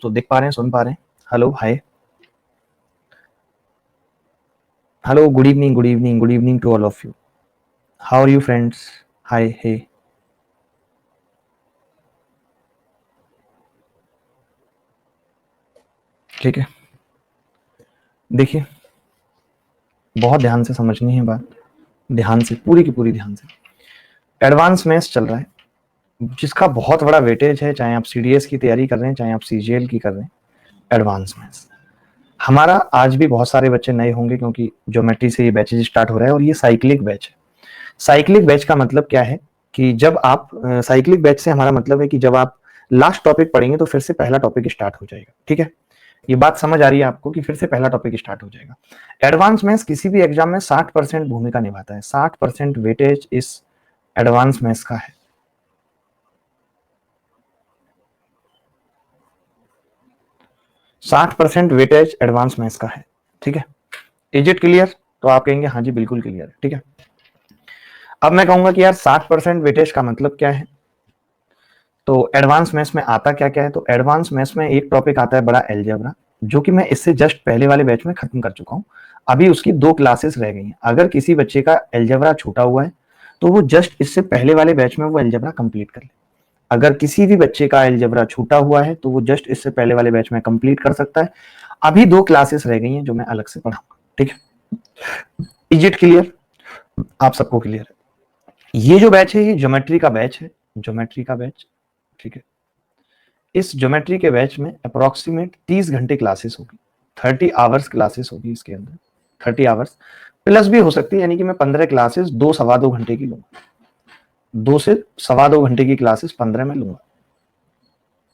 तो देख पा रहे हैं, सुन पा रहे हैं? Hello, hi, hello, good evening, good evening to all of you. How are you friends? Hi, hey. ठीक है, देखिए, बहुत ध्यान से समझनी है बात, ध्यान से, पूरी की पूरी ध्यान से। एडवांस मैथ्स चल रहा है, जिसका बहुत बड़ा वेटेज है, चाहे आप सीडीएस की तैयारी कर रहे हैं, चाहे आप सीजीएल की कर रहे हैं। एडवांस मैथ्स हमारा आज भी बहुत सारे बच्चे नए होंगे, क्योंकि ज्योमेट्री से ये बैचेज स्टार्ट हो रहा है और ये साइक्लिक बैच है। साइक्लिक बैच का मतलब क्या है कि जब आप साइक्लिक बैच से हमारा मतलब है कि जब आप लास्ट टॉपिक पढ़ेंगे तो फिर से पहला टॉपिक स्टार्ट हो जाएगा। ठीक है, ये बात समझ आ रही है आपको कि फिर से पहला टॉपिक स्टार्ट हो जाएगा। एडवांस मैथ्स किसी भी एग्जाम में 60% भूमिका निभाता है, 60% वेटेज इस एडवांस मैथ्स का है। साठ परसेंट वेटेज एडवांस मैथ्स का है। ठीक है, इज इट क्लियर? तो आप कहेंगे हाँ जी बिल्कुल क्लियर है। ठीक है, अब मैं कहूंगा कि यार 60% वेटेज का मतलब क्या है, तो एडवांस मैथ्स में आता क्या क्या है। तो एडवांस मैथ्स में एक टॉपिक आता है बड़ा एलजेब्रा, जो कि मैं इससे जस्ट पहले वाले बैच में खत्म कर चुका हूं। अभी उसकी 2 क्लासेस रह गई हैं। अगर किसी बच्चे का एलजेब्रा छूटा हुआ है तो वो जस्ट इससे पहले वाले बैच में वो एलजेब्रा कंप्लीट कर ले। अगर किसी भी बच्चे का एलजेब्रा छूटा हुआ है तो वो जस्ट इससे पहले वाले बैच में कंप्लीट कर सकता है। अभी 2 क्लासेस रह गई हैं जो मैं अलग से पढ़ाऊंगा। ठीक है, इज इट क्लियर? आप सबको क्लियर है? ये जो बैच है ये ज्योमेट्री का बैच है, ज्योमेट्री का बैच। ठीक है, इस ज्योमेट्री के बैच में अप्रोक्सीमेट 30 घंटे क्लासेस होगी, 30 आवर्स क्लासेस होगी इसके अंदर। 30 आवर्स प्लस भी हो सकती है, यानी कि मैं 15 क्लासेस 2 सवा 2 घंटे की लूंगा। 2 से 2.25 घंटे की क्लासेस 15 में लूंगा।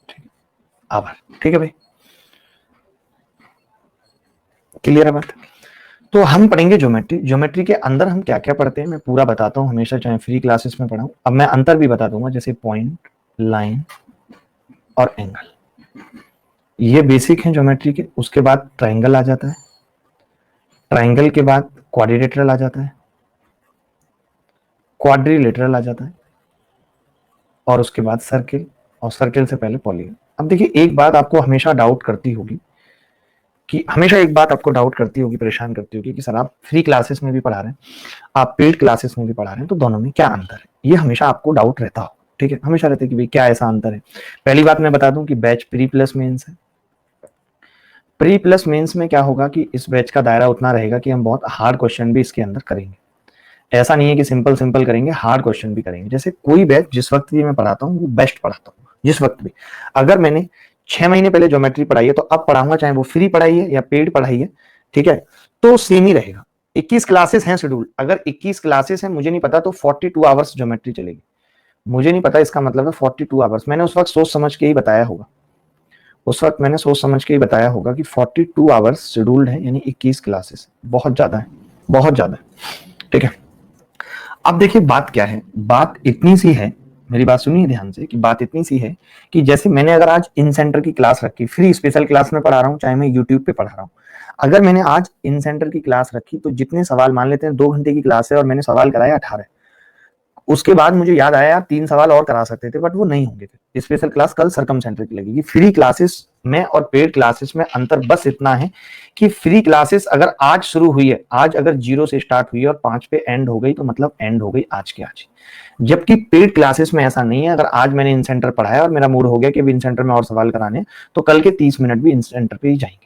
ठीक है, आभार। ठीक है भाई, क्लियर है बात? तो हम पढ़ेंगे ज्योमेट्री। ज्योमेट्री के अंदर हम क्या क्या पढ़ते हैं मैं पूरा बताता हूँ, हमेशा चाहे फ्री क्लासेस में पढ़ाऊँ। अब मैं अंतर भी बता दूंगा, जैसे पॉइंट, लाइन और एंगल, ये बेसिक है ज्योमेट्री के। उसके बाद ट्राइंगल आ जाता है, ट्राइंगल के बाद क्वाड्रिलेटरल आ जाता है, क्वाड्रिलेटरल आ जाता है, और उसके बाद सर्किल, और सर्किल से पहले पॉलीगन। अब देखिए, एक बात आपको हमेशा डाउट करती होगी कि हमेशा एक बात आपको डाउट करती होगी, परेशान करती होगी कि सर आप फ्री क्लासेस में भी पढ़ा रहे हैं, आप पेड क्लासेस में भी पढ़ा रहे हैं, तो दोनों में क्या अंतर है? ये हमेशा आपको डाउट रहता हो। ठीक है, हमेशा रहता है कि भाई क्या ऐसा अंतर है। पहली बात मैं बता दूं कि बैच प्री प्लस मेंस है। प्री प्लस मेंस में क्या होगा कि इस बैच का दायरा उतना रहेगा कि हम बहुत हार्ड क्वेश्चन भी इसके अंदर करेंगे। ऐसा नहीं है कि सिंपल सिंपल करेंगे, हार्ड क्वेश्चन भी करेंगे। जैसे कोई बैच जिस वक्त भी मैं पढ़ाता हूँ वो बेस्ट पढ़ाता हूँ, जिस वक्त भी। अगर मैंने 6 महीने पहले ज्योमेट्री पढ़ाई है तो अब पढ़ाऊंगा, चाहे वो फ्री पढ़ाई है या पेड पढ़ाई है, ठीक है, तो सेम ही रहेगा। 21 क्लासेस हैं शेड्यूल। अगर 21 क्लासेस हैं, मुझे नहीं पता, तो 42 आवर्स ज्योमेट्री चलेगी। मुझे नहीं पता, इसका मतलब है 42 आवर्स। मैंने उस वक्त सोच समझ के ही बताया होगा, उस वक्त मैंने सोच समझ के ही बताया होगा कि 42 आवर्स शेड्यूल्ड है, यानी 21 क्लासेस। बहुत ज्यादा है, बहुत ज्यादा है। ठीक है, अब देखिए बात क्या है, बात इतनी सी है, मेरी बात सुनिए ध्यान से, कि बात इतनी सी है कि जैसे मैंने अगर आज इन सेंटर की क्लास रखी, फ्री स्पेशल क्लास में पढ़ा रहा हूँ, चाहे मैं यूट्यूब पे पढ़ा रहा हूँ, अगर मैंने आज इन सेंटर की क्लास रखी तो जितने सवाल, मान लेते हैं 2 घंटे की क्लास है और मैंने सवाल कराया 18, उसके बाद मुझे याद आया यार 3 सवाल और करा सकते थे, बट वो नहीं होंगे थे। स्पेशल क्लास कल सरकम सेंटर की लगेगी। फ्री क्लासेस में और पेड क्लासेस में अंतर बस इतना है कि फ्री क्लासेस अगर आज शुरू हुई है, आज अगर 0 से स्टार्ट हुई है और 5 पे एंड हो गई, तो मतलब एंड हो गई आज के आज। जबकि पेड क्लासेस में ऐसा नहीं है। अगर आज मैंने इन सेंटर पढ़ाया और मेरा मूड हो गया कि अब इन सेंटर में और सवाल कराने, तो कल के 30 मिनट भी इन सेंटर पे ही जाएंगे।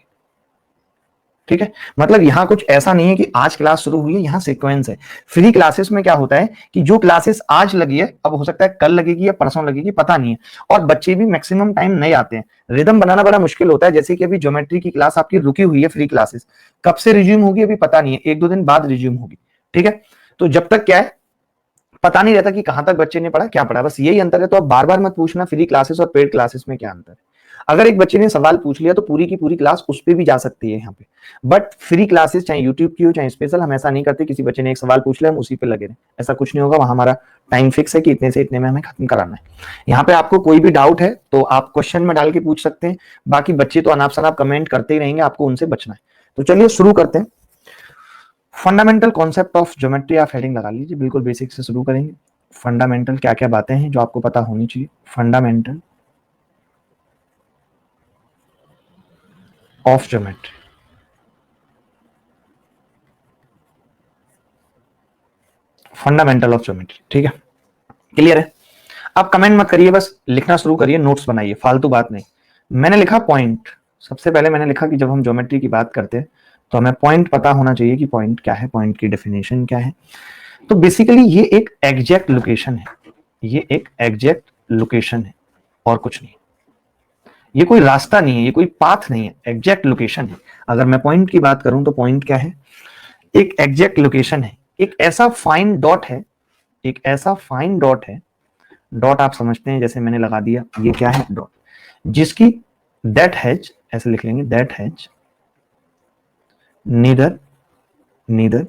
ठीक है, मतलब यहां कुछ ऐसा नहीं है कि आज क्लास शुरू हुई है, यहां सीक्वेंस है। फ्री क्लासेस में क्या होता है कि जो क्लासेस आज लगी है, अब हो सकता है कल लगेगी या परसों लगेगी, पता नहीं है। और बच्चे भी मैक्सिमम टाइम नहीं आते हैं, रिदम बनाना बड़ा मुश्किल होता है। जैसे कि अभी ज्योमेट्री की क्लास आपकी रुकी हुई है, फ्री क्लासेस कब से रिज्यूम होगी अभी पता नहीं है, 1-2 दिन बाद रिज्यूम होगी। ठीक है, तो जब तक क्या है, पता नहीं रहता कि कहां तक बच्चे ने पढ़ा, क्या पढ़ा, बस यही अंतर है। तो अब बार बार मत पूछना फ्री क्लासेस और पेड क्लासेस में क्या अंतर है। अगर एक बच्चे ने सवाल पूछ लिया तो पूरी की पूरी क्लास उस पर भी जा सकती है यहाँ पे। बट फ्री क्लासेस चाहे यूट्यूब की हो चाहे स्पेशल, हम ऐसा नहीं करते किसी बच्चे ने एक सवाल पूछ लिया हम उसी पे लगे रहे, ऐसा कुछ नहीं होगा। वहां हमारा टाइम फिक्स है कि इतने से इतने में हमें खत्म कराना है। यहाँ पे आपको कोई भी डाउट है तो आप क्वेश्चन में डाल के पूछ सकते हैं। बाकी बच्चे तो अनाप शनाप कमेंट करते ही रहेंगे, आपको उनसे बचना है। तो चलिए शुरू करते हैं। फंडामेंटल कॉन्सेप्ट ऑफ ज्योमेट्री, आप हेडिंग लगा लीजिए, बिल्कुल बेसिक से शुरू करेंगे। फंडामेंटल क्या क्या बातें हैं जो आपको पता होनी चाहिए। Fundamental of geometry. Fundamental of geometry, ठीक है, क्लियर है। आप कमेंट मत करिए, बस लिखना शुरू करिए, नोट्स बनाइए, फालतू बात नहीं। मैंने लिखा पॉइंट, सबसे पहले मैंने लिखा कि जब हम ज्योमेट्री की बात करते हैं तो हमें पॉइंट पता होना चाहिए कि पॉइंट क्या है, पॉइंट की डेफिनेशन क्या है। तो बेसिकली ये एक एग्जैक्ट लोकेशन है, ये एक एग्जैक्ट लोकेशन है और कुछ नहीं। ये कोई रास्ता नहीं है, ये कोई पाथ नहीं है, एग्जैक्ट लोकेशन है। अगर मैं पॉइंट की बात करूं तो पॉइंट क्या है, एक एग्जैक्ट लोकेशन है, एक ऐसा फाइन डॉट है, एक ऐसा फाइन डॉट है। डॉट आप समझते हैं, जैसे मैंने लगा दिया, ये क्या है, डॉट, जिसकी दैट हैज, ऐसे लिख लेंगे, that has neither neither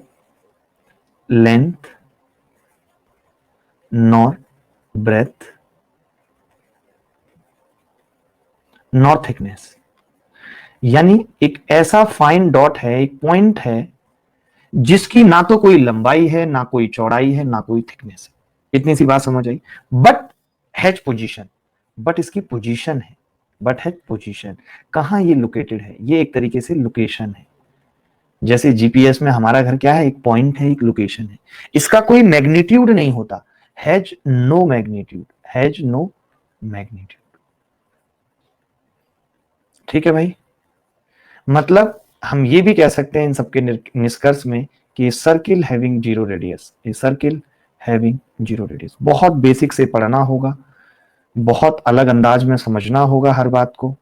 length nor breadth nor thickness. यानी एक ऐसा फाइन डॉट है, एक पॉइंट है जिसकी ना तो कोई लंबाई है, ना कोई चौड़ाई है, ना कोई थिकनेस है। इतनी सी बात समझ आई। बट हैज पोजीशन, बट इसकी पोजीशन है, बट हैज पोजीशन। कहां ये लोकेटेड है, ये एक तरीके से लोकेशन है। जैसे जीपीएस में हमारा घर क्या है, एक पॉइंट है, एक लोकेशन है। इसका कोई मैग्नीट्यूड नहीं होता, has no magnitude, has no magnitude. ठीक है भाई, मतलब हम ये भी कह सकते हैं इन सबके निष्कर्ष में कि सर्किल हैविंग जीरो रेडियस, ये सर्किल हैविंग जीरो रेडियस। बहुत बेसिक से पढ़ना होगा, बहुत अलग अंदाज में समझना होगा हर बात को।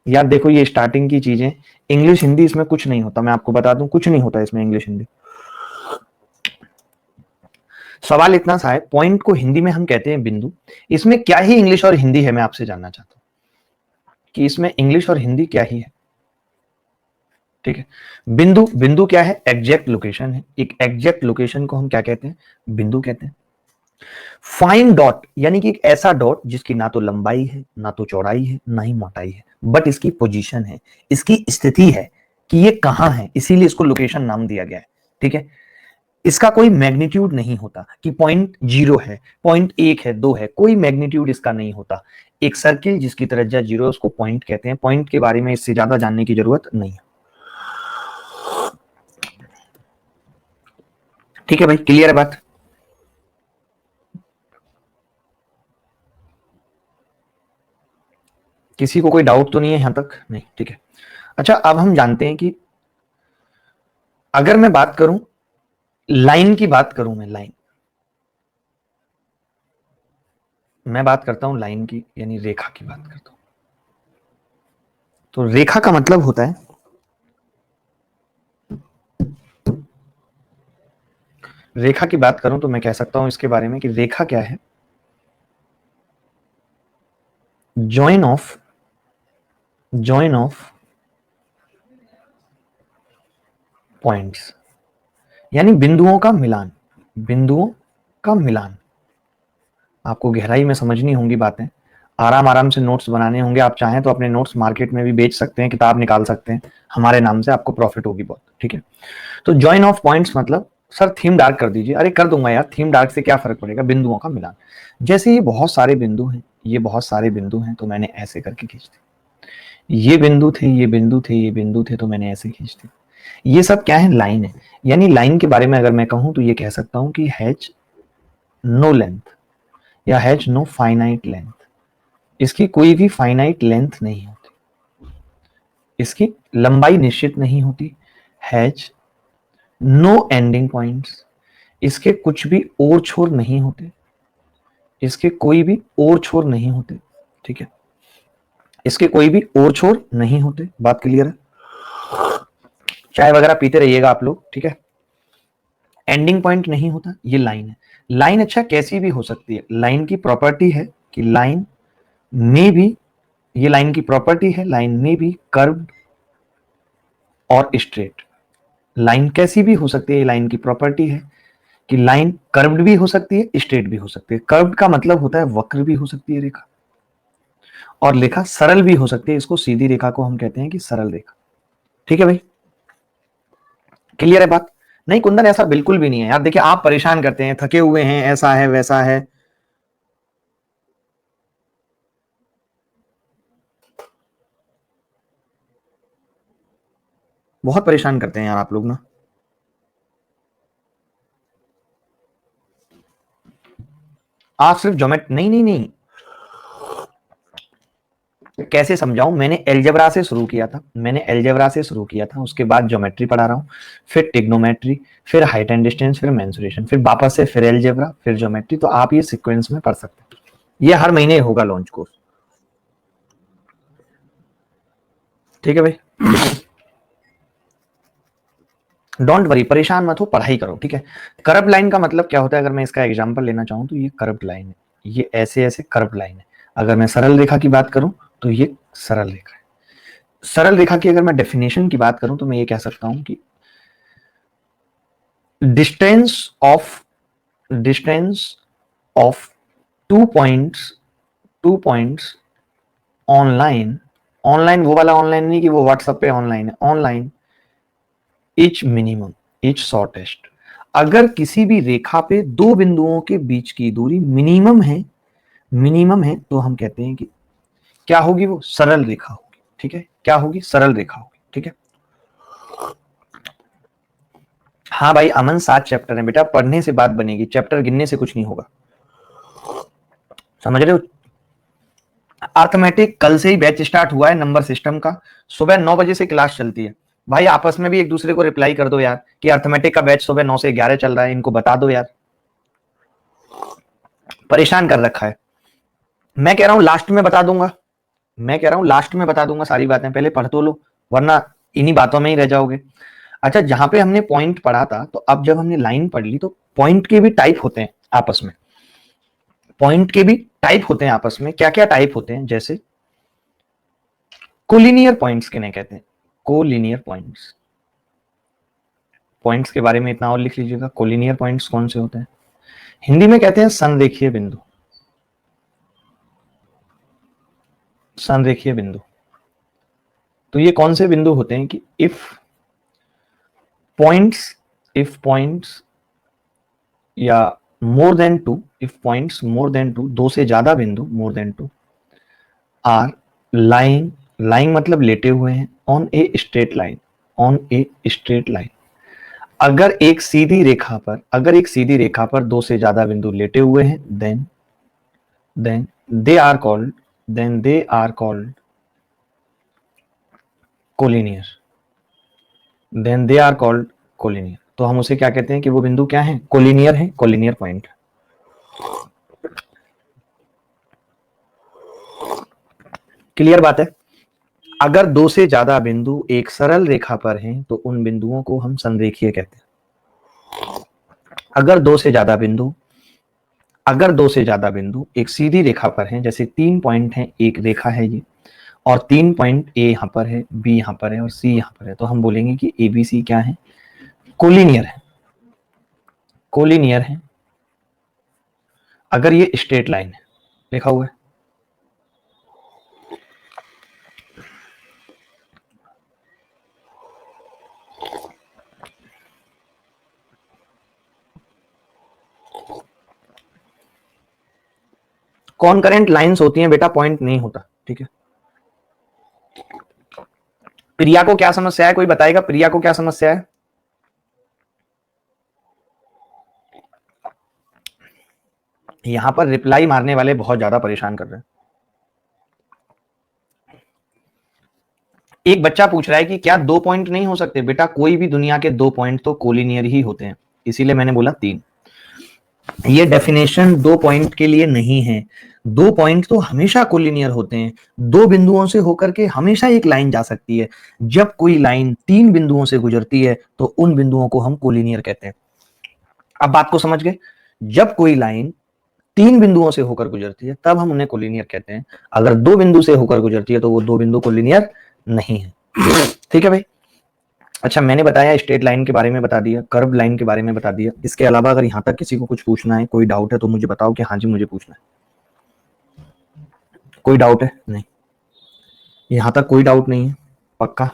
यार देखो, ये स्टार्टिंग की चीजें, इंग्लिश हिंदी इसमें कुछ नहीं होता, मैं आपको बता दूं, कुछ नहीं होता इसमें इंग्लिश हिंदी। सवाल इतना सा है, पॉइंट को हिंदी में हम कहते हैं बिंदु, इसमें क्या ही इंग्लिश और हिंदी है, मैं आपसे जानना चाहता हूं कि इसमें इंग्लिश और हिंदी क्या ही है। ठीक है, बिंदु, बिंदु क्या है, एग्जैक्ट लोकेशन है। एक एग्जैक्ट लोकेशन को हम क्या कहते हैं, बिंदु कहते हैं। फाइन डॉट यानी कि एक ऐसा डॉट जिसकी ना तो लंबाई है, ना तो चौड़ाई है, ना ही मोटाई है, बट इसकी पोजीशन है, इसकी स्थिति है कि ये कहां है, इसीलिए इसको लोकेशन नाम दिया गया है। ठीक है, इसका कोई मैग्नीट्यूड नहीं होता कि पॉइंट 0 है, पॉइंट 1 है, 2 है, कोई मैग्नीट्यूड इसका नहीं होता। एक सर्किल जिसकी त्रिज्या 0 है उसको पॉइंट कहते हैं। पॉइंट के बारे में इससे ज्यादा जानने की जरूरत नहीं है। ठीक है भाई, क्लियर है बात। किसी को कोई डाउट तो नहीं है यहां तक, नहीं, ठीक है। अच्छा, अब हम जानते हैं कि अगर मैं बात करूं, लाइन की बात करूं, मैं बात करता हूं लाइन की, यानी रेखा की बात करता हूं। तो रेखा का मतलब होता है, रेखा की बात करूं तो मैं कह सकता हूं इसके बारे में कि रेखा क्या है, join of, join of points, यानी बिंदुओं का मिलान, बिंदुओं का मिलान। आपको गहराई में समझनी होंगी बातें, आराम आराम से नोट्स बनाने होंगे। आप चाहें तो अपने नोट्स मार्केट में भी बेच सकते हैं, किताब निकाल सकते हैं, हमारे नाम से आपको प्रॉफिट होगी बहुत। ठीक है, तो जॉइन ऑफ पॉइंट्स मतलब, सर थीम डार्क कर दीजिए, अरे कर दूंगा यार, थीम डार्क से क्या फर्क पड़ेगा, बिंदुओं का मिलान। जैसे ये बहुत सारे बिंदु हैं, ये बहुत सारे बिंदु हैं, तो मैंने ऐसे करके खींच दिया। ये बिंदु थे, ये बिंदु थे, ये बिंदु थे, तो मैंने ऐसे खींच दिया। ये सब क्या है, लाइन है। यानी लाइन के बारे में अगर मैं कहूं तो ये कह सकता हूं कि हैज नो लेंथ या हैज नो फाइनाइट लेंथ। इसकी कोई भी फाइनाइट लेंथ नहीं होती, इसकी लंबाई निश्चित नहीं होती। हैज नो एंडिंग पॉइंट्स, इसके कुछ भी और छोर नहीं होते, इसके कोई भी और छोर नहीं होते। ठीक है, इसके कोई भी और छोर नहीं होते, बात क्लियर है। चाय वगैरह पीते रहिएगा आप लोग, ठीक है। एंडिंग पॉइंट नहीं होता, ये लाइन है। लाइन अच्छा कैसी भी हो सकती है, लाइन की प्रॉपर्टी है कि लाइन में भी, ये लाइन की प्रॉपर्टी है, लाइन में भी कर्व और स्ट्रेट। लाइन कैसी भी हो सकती है, ये लाइन की प्रॉपर्टी है कि लाइन कर्व्ड भी हो सकती है, स्ट्रेट भी हो सकती है। कर्व्ड का मतलब होता है वक्र भी हो सकती है रेखा, और रेखा सरल भी हो सकती है, इसको सीधी रेखा को हम कहते हैं कि सरल रेखा। ठीक है भाई, क्लियर है बात। नहीं कुंदन, ऐसा बिल्कुल भी नहीं है यार, देखिए आप परेशान करते हैं, थके हुए हैं, ऐसा है वैसा है। बहुत परेशान करते हैं यार आप लोग ना। आप सिर्फ ज्योमेट्री नहीं नहीं नहीं, कैसे समझाऊं, मैंने एलजेब्रा से शुरू किया था, उसके बाद ज्योमेट्री पढ़ा रहा हूं, फिर टिग्नोमेट्री, फिर हाइट एंड डिस्टेंस, फिर मेंसुरेशन, फिर वापस से फिर एलजेब्रा, फिर ज्योमेट्री। तो आप ये सीक्वेंस में पढ़ सकते हैं, ये हर महीने होगा लॉन्च कोर्स। ठीक है भाई, डोंट वरी, परेशान मत हो, पढ़ाई करो। ठीक है, कर्व लाइन का मतलब क्या होता है, अगर मैं इसका एग्जांपल लेना चाहूं तो ये कर्व लाइन है, ये ऐसे ऐसे कर्व लाइन है। अगर मैं सरल रेखा की बात करूं तो ये सरल रेखा है। सरल रेखा की अगर मैं डेफिनेशन की बात करूं तो मैं ये कह सकता हूं कि distance of distance of two points, online, online वो वाला ऑनलाइन नहीं कि वो व्हाट्सएप पे ऑनलाइन है, online etch minimum, etch shortest. अगर किसी भी रेखा पे दो बिंदुओं के बीच की दूरी मिनिमम है तो हम कहते हैं कि क्या होगी, वो सरल रेखा होगी। ठीक है, क्या होगी, सरल रेखा होगी। ठीक है, हाँ भाई अमन, 7 चैप्टर है बेटा, पढ़ने से बात बनेगी, चैप्टर गिनने से कुछ नहीं होगा, समझ रहे हो। अर्थमेटिक कल से ही बैच स्टार्ट हुआ है नंबर सिस्टम का, सुबह 9 बजे से क्लास चलती है। भाई आपस में भी एक दूसरे को रिप्लाई कर दो यार कि अर्थमेटिक का बैच सुबह 9 से 11 चल रहा है, इनको बता दो यार, परेशान कर रखा है। मैं कह रहा हूं लास्ट में बता दूंगा, सारी बातें, पहले पढ़ तो लो, वरना इन्हीं बातों में ही रह जाओगे। अच्छा, जहां पे हमने पॉइंट पढ़ा था, तो अब जब हमने लाइन पढ़ ली तो पॉइंट के भी टाइप होते हैं आपस में, क्या क्या टाइप होते हैं, जैसे कोलिनियर पॉइंट्स किन्हें कहते हैं, कोलिनियर पॉइंट्स, पॉइंट्स के बारे में इतना और लिख लीजिएगा, कोलिनियर पॉइंट्स कौन से होते हैं, हिंदी में कहते हैं संरेखीय बिंदु, संरेखीय बिंदु। तो ये कौन से बिंदु होते हैं कि इफ पॉइंट्स या more than two, if points more than two, दो से ज्यादा बिंदु, more than two, are lying, lying मतलब लेटे हुए हैं, on a straight line, on a straight line. अगर एक सीधी रेखा पर दो से ज्यादा बिंदु लेटे हुए हैं, then they are called collinear, collinear. तो हम उसे क्या कहते हैं कि वो बिंदु क्या है, कोलिनियर है, कोलिनियर पॉइंट। क्लियर बात है। अगर दो से ज्यादा बिंदु एक सरल रेखा पर हैं तो उन बिंदुओं को हम संरेखीय कहते हैं। अगर दो से ज्यादा बिंदु एक सीधी रेखा पर हैं, जैसे 3 पॉइंट हैं, एक रेखा है ये, और 3 पॉइंट ए यहां पर है, बी यहां पर है और सी यहां पर है, तो हम बोलेंगे कि ए बी सी क्या है, कोलिनियर है, कोलिनियर है। अगर ये स्ट्रेट लाइन है, लिखा हुआ है, कॉन्करेंट लाइंस होती हैं बेटा, पॉइंट नहीं होता। ठीक है, प्रिया को क्या समस्या है, कोई बताएगा प्रिया को क्या समस्या है। यहां पर रिप्लाई मारने वाले बहुत ज्यादा परेशान कर रहे हैं। एक बच्चा पूछ रहा है कि क्या 2 पॉइंट नहीं हो सकते, बेटा कोई भी दुनिया के 2 पॉइंट तो कोलिनियर ही होते हैं, इसीलिए मैंने बोला 3। ये डेफिनेशन 2 पॉइंट के लिए नहीं है, 2 पॉइंट तो हमेशा कोलिनियर होते हैं, दो बिंदुओं से होकर के हमेशा एक लाइन जा सकती है। जब कोई लाइन 3 बिंदुओं से गुजरती है तो उन बिंदुओं को हम कोलिनियर कहते हैं। अब बात को समझ गए, जब कोई लाइन 3 बिंदुओं से होकर गुजरती है तब हम उन्हें कोलिनियर कहते हैं, अगर 2 बिंदु से होकर गुजरती है तो वो 2 बिंदु कोलिनियर नहीं है। ठीक है भाई। अच्छा, मैंने बताया स्ट्रेट लाइन के बारे में बता दिया, कर्व लाइन के बारे में बता दिया, इसके अलावा अगर यहाँ तक किसी को कुछ पूछना है, कोई डाउट है तो मुझे बताओ कि हाँ जी मुझे पूछना है। कोई डाउट है? नहीं, यहाँ तक कोई डाउट नहीं है, पक्का।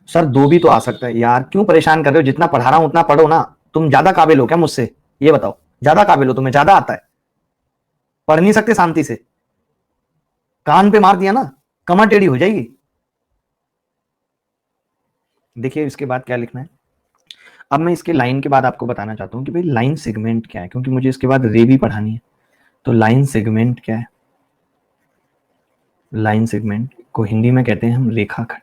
सर 2 भी तो आ सकता है यार, क्यों परेशान कर रहे हो, जितना पढ़ा रहा हूं उतना पढ़ो ना। तुम ज्यादा काबिल हो क्या मुझसे, ये बताओ, ज्यादा काबिल हो, तुम्हें ज्यादा आता है, पढ़ नहीं सकते शांति से, कान पे मार दिया ना, कमर टेढ़ी हो जाएगी। देखिए इसके बाद क्या लिखना है। अब मैं इसके लाइन के बाद आपको बताना चाहता हूँ कि भाई लाइन सेगमेंट क्या है, क्योंकि मुझे इसके बाद रे भी पढ़ानी है। तो लाइन सेगमेंट क्या है? लाइन सेगमेंट को हिंदी में कहते हैं हम रेखाखंड।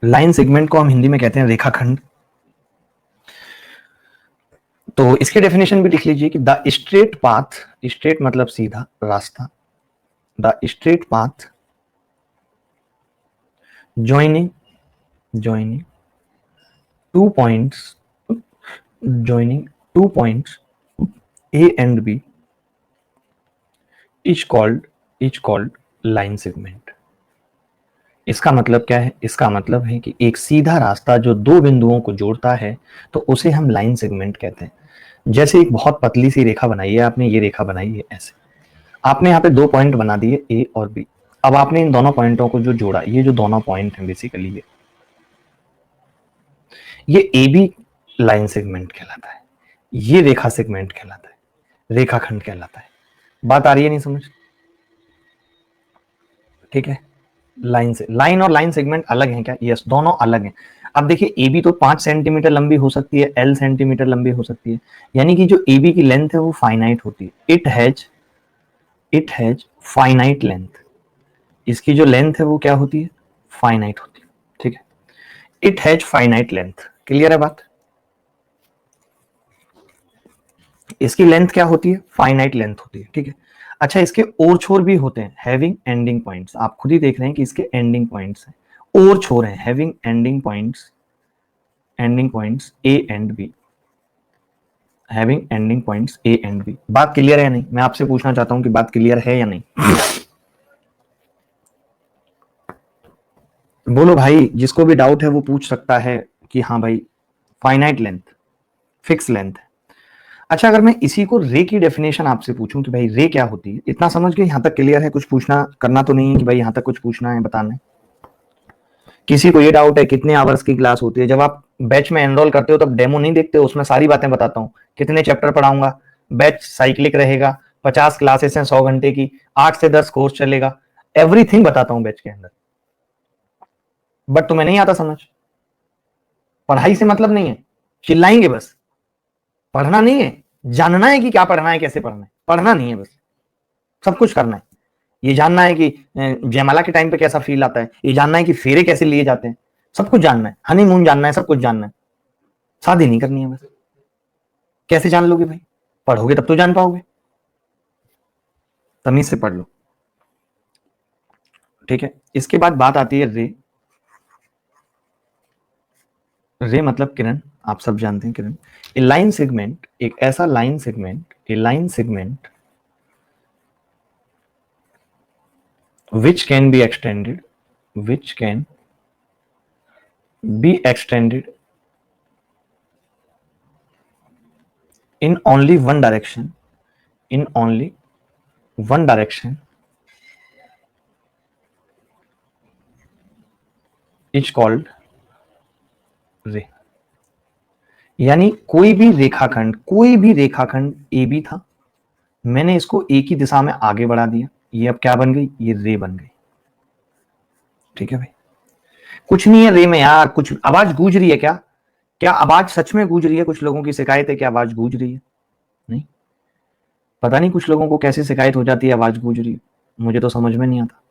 लाइन सेगमेंट को हम हिंदी में कहते हैं रेखाखंड। तो इसकी डेफिनेशन भी लिख लीजिए कि द स्ट्रेट पाथ, स्ट्रेट मतलब सीधा रास्ता, the straight path joining two points, joining two points A and B is called line segment। इसका मतलब क्या है? इसका मतलब है कि एक सीधा रास्ता जो दो बिंदुओं को जोड़ता है तो उसे हम लाइन सेगमेंट कहते हैं। जैसे एक बहुत पतली सी रेखा बनाई है आपने, ये रेखा बनाई है ऐसे, आपने यहाँ पे दो पॉइंट बना दिए ए और बी। अब आपने इन दोनों पॉइंटों को जो जोड़ा, ये जो दोनों पॉइंट हैं बेसिकली ये ए बी लाइन सेगमेंट कहलाता है, ये रेखा सेगमेंट कहलाता है, रेखाखंड कहलाता है। बात आ रही है नहीं समझ? ठीक है। लाइन से, लाइन और लाइन सेगमेंट अलग हैं क्या? यस, दोनों अलग हैं। अब देखिए ए बी तो 5 सेंटीमीटर लंबी हो सकती है, एल सेंटीमीटर लंबी हो सकती है, यानी कि जो ए बी की लेंथ है वो फाइनाइट होती है। It has finite length. इसकी जो लेंथ है वो क्या होती है? फाइनाइट होती है। ठीक है, it has finite length. Clear है बात? इसकी लेंथ क्या होती है? फाइनाइट लेंथ होती है। ठीक है। अच्छा, इसके और छोर भी होते हैं, हैविंग एंडिंग पॉइंट्स। आप खुद ही देख रहे हैं कि इसके एंडिंग पॉइंट्स हैं, और छोर हैं, having ending points A and B, having ending points A and B. बात क्लियर है नहीं? मैं आपसे पूछना चाहता हूं कि बात क्लियर है या नहीं। बोलो भाई, जिसको भी डाउट है वो पूछ सकता है कि हाँ भाई फाइनाइट लेंथ, फिक्स लेंथ है। अच्छा, अगर मैं इसी को रे की डेफिनेशन आपसे पूछूं कि भाई रे क्या होती है, इतना समझ गए? यहां तक क्लियर है? कुछ पूछना करना तो नहीं है कि भाई यहां तक कुछ पूछना है, बताना है? किसी को ये डाउट है कितने आवर्स की क्लास होती है? जब आप बैच में एनरोल करते हो तब डेमो नहीं देखते हो? उसमें सारी बातें बताता हूँ, कितने चैप्टर पढ़ाऊंगा, बैच साइक्लिक रहेगा, 50 क्लासेस हैं 100 घंटे की, 8 से 10 कोर्स चलेगा, एवरीथिंग बताता हूँ बैच के अंदर। बट तुम्हें नहीं आता समझ, पढ़ाई से मतलब नहीं है, चिल्लाएंगे बस। पढ़ना नहीं है, जानना है कि क्या पढ़ना है, कैसे पढ़ना है, पढ़ना नहीं है बस, सब कुछ करना है। ये जानना है कि जयमाला के टाइम पे कैसा फील आता है, ये जानना है कि फेरे कैसे लिए जाते हैं, सब कुछ जानना है, हनीमून जानना है, सब कुछ जानना है। शादी नहीं करनी है बस। कैसे जान लोगे भाई? पढ़ोगे तब तो जान पाओगे। तमीज से पढ़ लो। ठीक है। इसके बाद बात आती है रे। रे मतलब किरण, आप सब जानते हैं किरण। ए लाइन सेगमेंट, एक ऐसा line segment, A line segment which can be extended in only one direction, is called ray। यानी कोई भी रेखाखंड ए बी था, मैंने इसको एक ही दिशा में आगे बढ़ा दिया, ये अब क्या बन गई? ये रे बन गई। ठीक है भाई, कुछ नहीं है रे में यार। कुछ आवाज गूंज रही है क्या? क्या आवाज सच में गूंज रही है? कुछ लोगों की शिकायत है कि आवाज गूंज रही है। नहीं, पता नहीं कुछ लोगों को कैसे शिकायत हो जाती है आवाज गूंज रही है, मुझे तो समझ में नहीं आता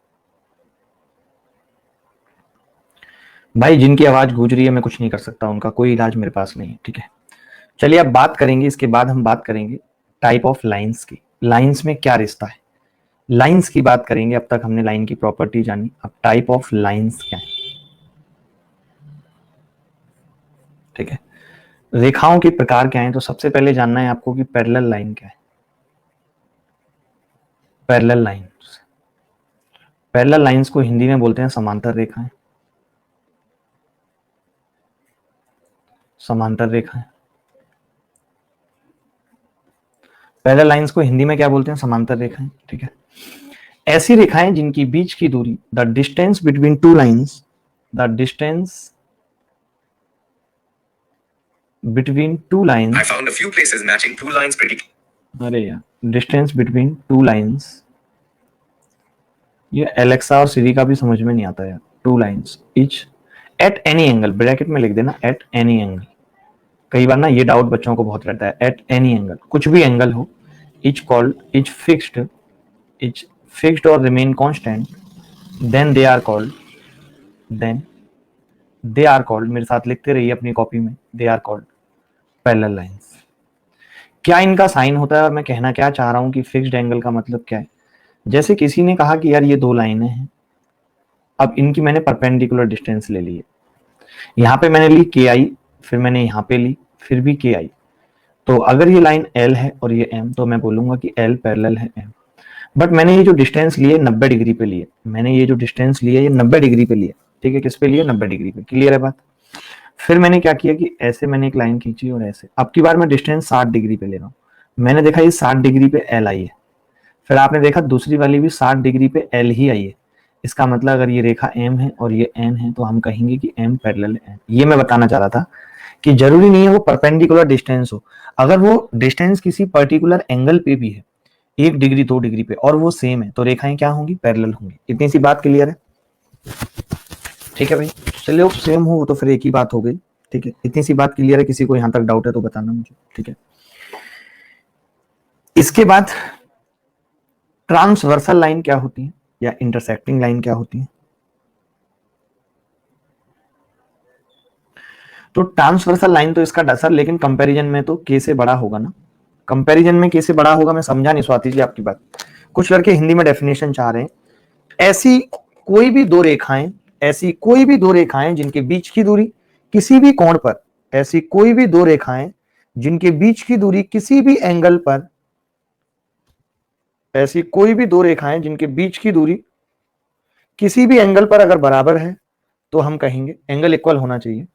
भाई। जिनकी आवाज गूंज रही है मैं कुछ नहीं कर सकता, उनका कोई इलाज मेरे पास नहीं है। ठीक है, चलिए अब बात करेंगे, इसके बाद हम बात करेंगे टाइप ऑफ लाइंस की। लाइंस में क्या रिश्ता है, लाइंस की बात करेंगे। अब तक हमने लाइन की प्रॉपर्टी जानी, अब टाइप ऑफ लाइंस क्या है। ठीक है, रेखाओं के प्रकार क्या है? तो सबसे पहले जानना है आपको कि पैरेलल लाइन क्या है। पैरेलल लाइंस, पैरेलल लाइंस को हिंदी में बोलते हैं समांतर रेखाएं। समांतर रेखाएं, पैरेलल लाइंस को हिंदी में क्या बोलते हैं? समांतर रेखाएं। ठीक है, ऐसी रेखाएं जिनकी बीच की दूरी, the distance between two lines, the distance between two lines, I found a few places matching two lines pretty। अरे यार, डिस्टेंस बिटवीन टू लाइंस, ये एलेक्सा और सिरी का भी समझ में नहीं आता यार। Two lines etch at any angle, bracket में लिख देना एट एनी एंगल। कई बार ना ये डाउट बच्चों को बहुत रहता है, एट एनी एंगल, कुछ भी एंगल हो, इच कॉल्ड इच फिक्स्ड और remain constant, then they are called मेरे साथ लिखते रहिए अपनी कॉपी में, they are called parallel lines. क्या इनका साइन होता है और मैं कहना क्या चाह रहा हूं कि फिक्स्ड एंगल का मतलब क्या है। जैसे किसी ने कहा कि यार ये दो लाइनें हैं, अब इनकी मैंने परपेंडिकुलर डिस्टेंस ले ली है, यहां पे मैंने ली के आई, फिर मैंने यहां पे ली, फिर भी के आई, तो अगर ये लाइन एल है और ये एम, तो मैं बोलूंगा कि एल पैरेलल है एम। बट मैंने ये जो डिस्टेंस लिए 90 डिग्री पे लिए, मैंने ये जो डिस्टेंस लिए ये 90 डिग्री पे लिए, ठीक है, किस पे लिए, 90 डिग्री पे। क्लियर है बात। फिर मैंने क्या किया कि ऐसे मैंने एक लाइन खींची और ऐसे, अब की बार मैं डिस्टेंस 60 डिग्री पे ले रहा हूँ, मैंने देखा ये 60 डिग्री पे एल आई है, फिर आपने देखा दूसरी वाली भी 60 डिग्री पे एल ही आई है। इसका मतलब अगर ये रेखा एम है और ये एन है तो हम कहेंगे कि एम पैरेलल एन। ये मैं बताना चाह रहा था कि जरूरी नहीं है वो परपेंडिकुलर डिस्टेंस हो, अगर वो डिस्टेंस किसी पर्टिकुलर एंगल पे भी है, 1 डिग्री 2 डिग्री पे, और वो सेम है, तो रेखाएं क्या होंगी, पैरेलल होंगी। इतनी सी बात क्लियर है, ठीक है भाई। चलिए सेम हो तो फिर एक ही बात हो गई, ठीक है, इतनी सी बात क्लियर है। किसी को यहां तक डाउट है तो बताना मुझे, ठीक है। इसके बाद ट्रांसवर्सल लाइन क्या होती है या इंटरसेक्टिंग लाइन क्या होती है। तो ट्रांसवर्सल लाइन तो इसका डसर, लेकिन कंपैरिजन में तो के से बड़ा होगा ना, कंपैरिजन में के से बड़ा होगा। मैं समझा नहीं स्वाति जी आपकी बात, कुछ लड़के हिंदी में डेफिनेशन चाह रहे हैं। ऐसी कोई भी दो रेखाएं, ऐसी कोई भी दो रेखाएं जिनके बीच की दूरी किसी भी कोण पर, ऐसी कोई भी दो रेखाएं जिनके बीच की दूरी किसी भी एंगल पर, ऐसी कोई भी दो रेखाएं जिनके बीच की दूरी किसी भी एंगल पर अगर बराबर है तो हम कहेंगे, एंगल इक्वल होना चाहिए,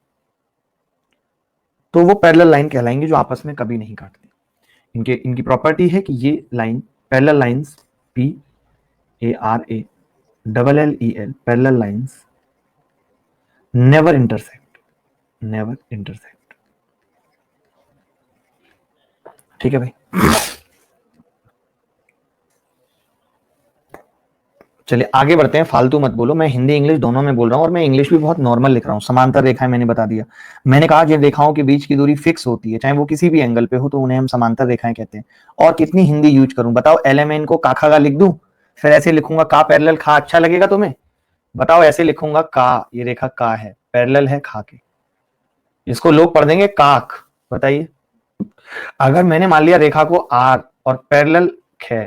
तो वो पैरेलल लाइन कहलाएंगे, जो आपस में कभी नहीं काटती। इनकी प्रॉपर्टी है कि ये line parallel lines, P A R A double L E L, parallel lines never intersect, never intersect. ठीक है भाई। चलिए आगे बढ़ते हैं, फालतू मत बोलो, मैं हिंदी इंग्लिश दोनों में बोल रहा हूं और मैं इंग्लिश भी बहुत नॉर्मल लिख रहा हूं। समांतर रेखाएं मैंने बता दिया, मैंने कहा जिन रेखाओं के बीच की दूरी फिक्स होती है, चाहे वो किसी भी एंगल पे हो, तो उन्हें हम समांतर रेखाएं कहते हैं। और कितनी हिंदी यूज करूं बताओ, एलएमएन को का खा लिख दूं, फिर ऐसे लिखूंगा का पैरेलल खा, अच्छा लगेगा तुम्हें, बताओ। ऐसे लिखूंगा का, ये रेखा का है, पैरेलल है खा के, इसको लोग पढ़ देंगे काक, बताइए। अगर मैंने मान लिया रेखा को आर और पैरेलल है,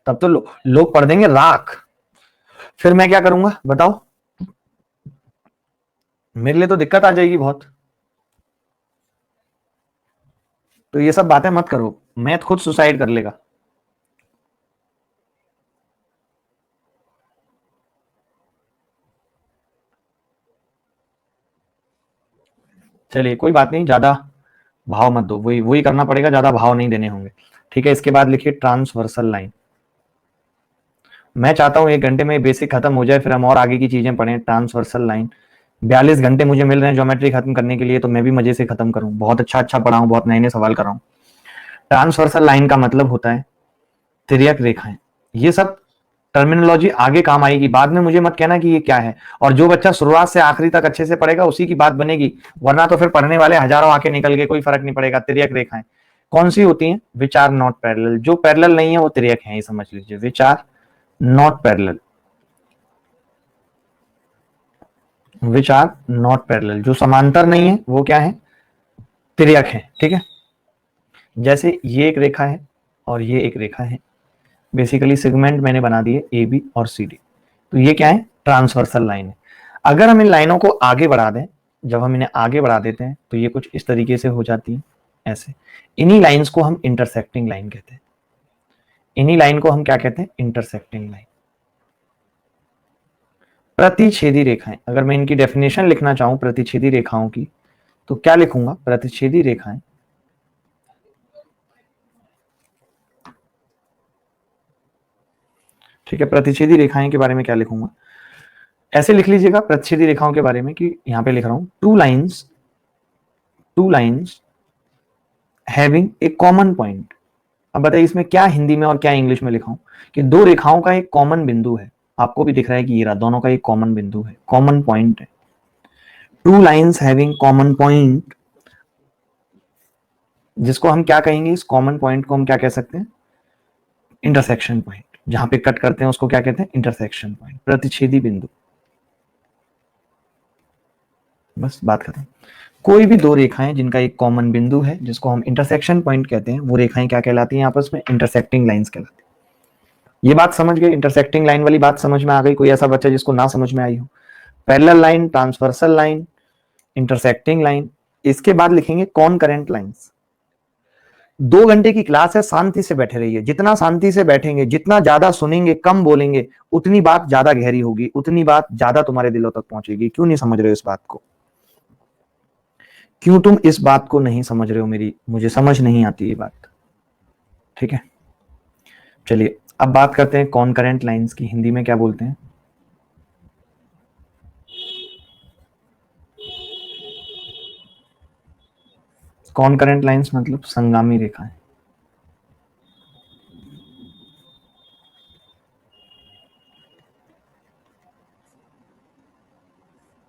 तब तो लोग पढ़ देंगे राख। फिर मैं क्या करूंगा बताओ, मेरे लिए तो दिक्कत आ जाएगी बहुत। तो ये सब बातें मत करो, मैथ खुद सुसाइड कर लेगा। चलिए कोई बात नहीं, ज्यादा भाव मत दो, वही वही करना पड़ेगा, ज्यादा भाव नहीं देने होंगे, ठीक है। इसके बाद लिखिए ट्रांसवर्सल लाइन। मैं चाहता हूं 1 घंटे में बेसिक खत्म हो जाए, फिर हम और आगे की चीजें पढ़ें। ट्रांसवर्सल लाइन 42 घंटे मुझे मिल रहे हैं ज्योमेट्री खत्म करने के लिए, तो मैं भी मजे से खत्म करूं, बहुत अच्छा पढ़ाऊं, बहुत नए नए सवाल कराऊं। ट्रांसवर्सल लाइन का मतलब होता है तिर्यक रेखाएं। ये सब टर्मिनोलॉजी आगे काम आएगी, बाद में मुझे मत कहना कि ये क्या है। और जो बच्चा शुरुआत से आखिरी तक अच्छे से पढ़ेगा उसी की बात बनेगी, वरना तो फिर पढ़ने वाले हजारों आके निकल के कोई फर्क नहीं पड़ेगा। तिर्यक रेखाएं कौन सी होती हैं, विच आर नॉट पैरेलल, जो पैरेलल नहीं है वो तिर्यक है, ये समझ लीजिए, which are not parallel, which are not parallel, जो समांतर नहीं है वो क्या है, तिर्यक है, ठीक है। जैसे ये एक रेखा है और ये एक रेखा है, बेसिकली सेगमेंट मैंने बना दिए ए बी और सी डी, तो ये क्या है, ट्रांसवर्सल लाइन है। अगर हम इन लाइनों को आगे बढ़ा दें, जब हम इन्हें आगे बढ़ा देते हैं तो ये कुछ इस तरीके से हो जाती है, ऐसे। इन्हीं लाइंस को हम इंटरसेक्टिंग लाइन कहते हैं, इन्हीं लाइन को हम क्या कहते हैं, इंटरसेक्टिंग लाइन। प्रतिच्छेदी रेखाएं, अगर मैं इनकी डेफिनेशन लिखना चाहूं प्रतिच्छेदी रेखाओं की, तो क्या लिखूंगा, प्रतिच्छेदी रेखाएं ठीक है। प्रतिच्छेदी रेखाएं के बारे में क्या लिखूंगा, ऐसे लिख लीजिएगा प्रतिच्छेदी रेखाओं के बारे में कि यहां पे लिख रहा हूं two lines having a common point. अब बताइए इसमें क्या हिंदी में और क्या इंग्लिश में लिखा हूं, कि दो रेखाओं का एक कॉमन बिंदु है, आपको भी दिख रहा है कि ये रहा, दोनों का एक कॉमन बिंदु है, कॉमन पॉइंट है। Two lines having common point, जिसको हम क्या कहेंगे, इस कॉमन पॉइंट को हम क्या कह सकते हैं, इंटरसेक्शन पॉइंट। जहां पे कट करते हैं उसको क्या कहते हैं, इंटरसेक्शन पॉइंट, प्रतिच्छेदी बिंदु। बस बात खत्म। कोई भी दो रेखाएं जिनका एक कॉमन बिंदु है, जिसको हम इंटरसेक्शन पॉइंट कहते हैं, वो रेखाएं क्या कहलाती हैं आपस में, इंटरसेक्टिंग लाइंस कहलाती हैं। ये बात समझ गए, इंटरसेक्टिंग लाइन वाली बात समझ में आ गई? कोई ऐसा बच्चा जिसको ना समझ में आई हो? Parallel line, transversal line, intersecting line. इसके बाद लिखेंगे कॉनकरेंट लाइंस। 2 घंटे की क्लास है, शांति से बैठे रहिए। जितना शांति से बैठेंगे, जितना ज्यादा सुनेंगे, कम बोलेंगे, उतनी बात ज्यादा गहरी होगी, उतनी बात ज्यादा तुम्हारे दिलों तक पहुंचेगी। क्यों नहीं समझ रहे हो इस बात को? क्यों तुम इस बात को नहीं समझ रहे हो? मेरी, मुझे समझ नहीं आती ये बात। ठीक है, चलिए अब बात करते हैं कॉनकरेंट लाइंस की। हिंदी में क्या बोलते हैं? कॉनकरेंट लाइंस मतलब संगामी रेखाएं।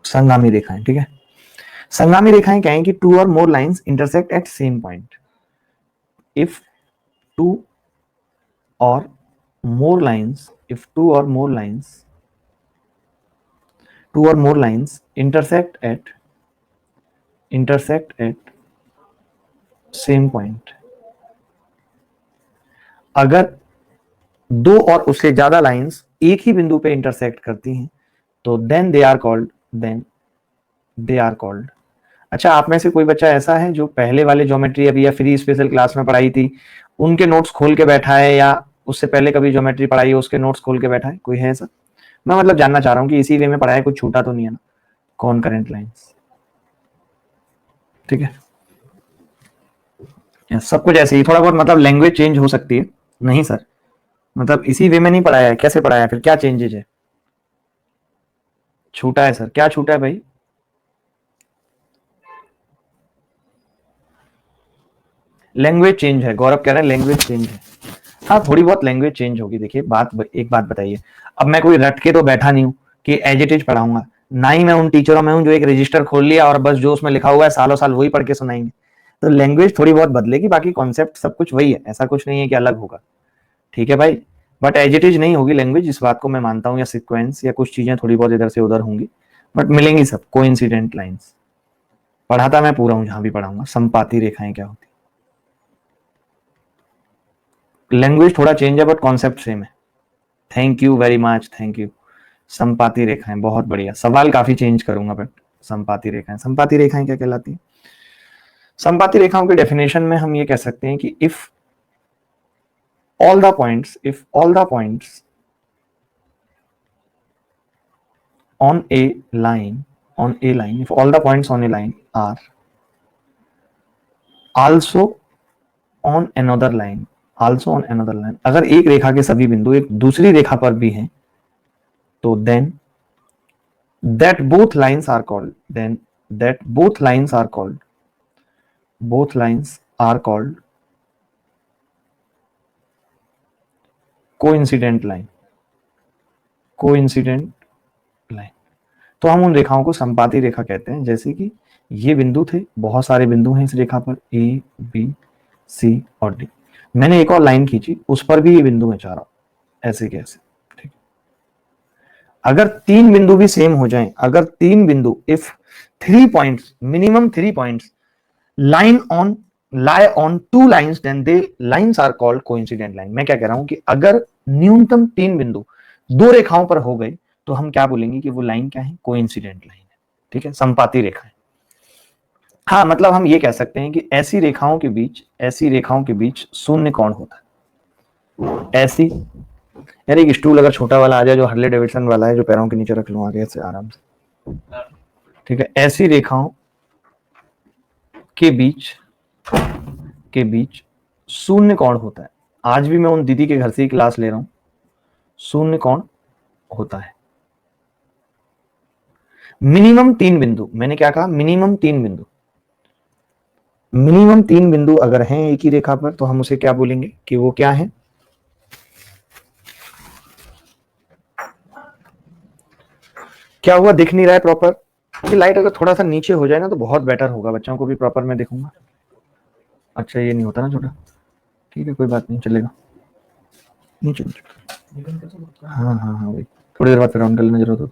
संगामी रेखाएं, ठीक है। संगामी रेखाएं क्या है कि टू और more lines intersect at same point. If two और मोर लाइंस, इफ टू और more lines intersect at same point. अगर दो और उससे ज्यादा लाइंस एक ही बिंदु पे इंटरसेक्ट करती हैं तो देन दे आर कॉल्ड। अच्छा, आप में से कोई बच्चा ऐसा है जो पहले वाले ज्योमेट्री अभी या फ्री स्पेशल क्लास में पढ़ाई थी, उनके नोट्स खोल के बैठा है, या उससे पहले कभी ज्योमेट्री पढ़ाई है उसके नोट्स खोल के बैठा है? कोई है ऐसा? मैं मतलब जानना चाह रहा हूँ कि इसी वे में पढ़ाया, कुछ छूटा तो नहीं है ना? कॉनकरेंट लाइंस, ठीक है। सब कुछ ऐसे ही, थोड़ा बहुत मतलब लैंग्वेज चेंज हो सकती है। नहीं सर, मतलब इसी वे में नहीं पढ़ाया है, कैसे पढ़ाया है फिर? क्या चेंजेज है? छूटा है सर, क्या छूटा है भाई? लैंग्वेज चेंज है, गौरव कह रहे हैं लैंग्वेज चेंज है। हाँ, थोड़ी बहुत लैंग्वेज चेंज होगी। देखिए एक बात बताइए, अब मैं कोई रट के तो बैठा नहीं हूँ कि एज इट इज पढ़ाऊंगा। ना ही मैं उन टीचरों में हूँ जो एक रजिस्टर खोल लिया और बस जो उसमें लिखा हुआ है सालों साल वही पढ़ के सुनाएंगे। तो लैंग्वेज थोड़ी बहुत बदलेगी, बाकी कॉन्सेप्ट सब कुछ वही है, ऐसा कुछ नहीं है कि अलग होगा। ठीक है भाई, बट एज इट इज नहीं होगी लैंग्वेज, इस बात को मैं मानता हूँ, या सिक्वेंस या कुछ चीजें थोड़ी बहुत इधर से उधर होंगी, बट मिलेंगी सब। कोइंसिडेंट लाइंस पढ़ाता मैं पूरा हूँ, जहां भी पढ़ाऊंगा। संपाती रेखाएं क्या होती? लैंग्वेज थोड़ा चेंज है बट कॉन्सेप्ट सेम है। Thank you very much, thank you. संपाती रेखाएं, बहुत बढ़िया। सवाल काफी चेंज करूंगा बट संपाती रेखाएं क्या कहलाती है? संपाती रेखाओं के डेफिनेशन में हम ये कह सकते हैं कि if all the points on a line, if all the points on a line are also on another line, अगर एक रेखा के सभी बिंदु एक दूसरी रेखा पर भी हैं, तो then that both lines are called coincident line. तो हम उन रेखाओं को संपाती रेखा कहते हैं। जैसे कि ये बिंदु थे, बहुत सारे बिंदु हैं इस रेखा पर, ए बी सी और डी। मैंने एक और लाइन खींची, उस पर भी ये बिंदु है चारों, ऐसे कैसे? ठीक। अगर तीन बिंदु भी सेम हो जाएं, अगर तीन बिंदु, if 3 points, minimum 3 points lie on 2 lines, then they lines are called coincident line। मैं क्या कह रहा हूं कि अगर न्यूनतम 3 बिंदु दो रेखाओं पर हो गए तो हम क्या बोलेंगे कि वो लाइन क्या है? कोइंसिडेंट लाइन है। ठीक है, संपाती रेखा है। हाँ, मतलब हम ये कह सकते हैं कि ऐसी रेखाओं के बीच शून्य कोण होता है। ऐसी, यार एक स्टूल अगर छोटा वाला आ जाए जो हार्ले डेविडसन वाला है, जो पैरों के नीचे रख लूं आगे से आराम से। ठीक है, ऐसी रेखाओं के बीच शून्य कोण होता है। आज भी मैं उन दीदी के घर से ही क्लास ले रहा हूं, शून्य कोण होता है। मिनिमम 3 बिंदु, मैंने क्या कहा? मिनिमम 3 बिंदु अगर हैं एक ही रेखा पर, तो हम उसे क्या बोलेंगे कि वो क्या है? क्या हुआ, दिख नहीं रहा है प्रॉपर? ये लाइट अगर थोड़ा सा नीचे हो जाए ना तो बहुत बेटर होगा, बच्चों को भी प्रॉपर मैं दिखूंगा। अच्छा ये नहीं होता ना छोटा, ठीक है कोई बात नहीं, चलेगा। नीचे नीचे, हाँ हाँ हाँ भाई, थोड़ी देर बाद फिर ऑन कर लेना जरूरत हो।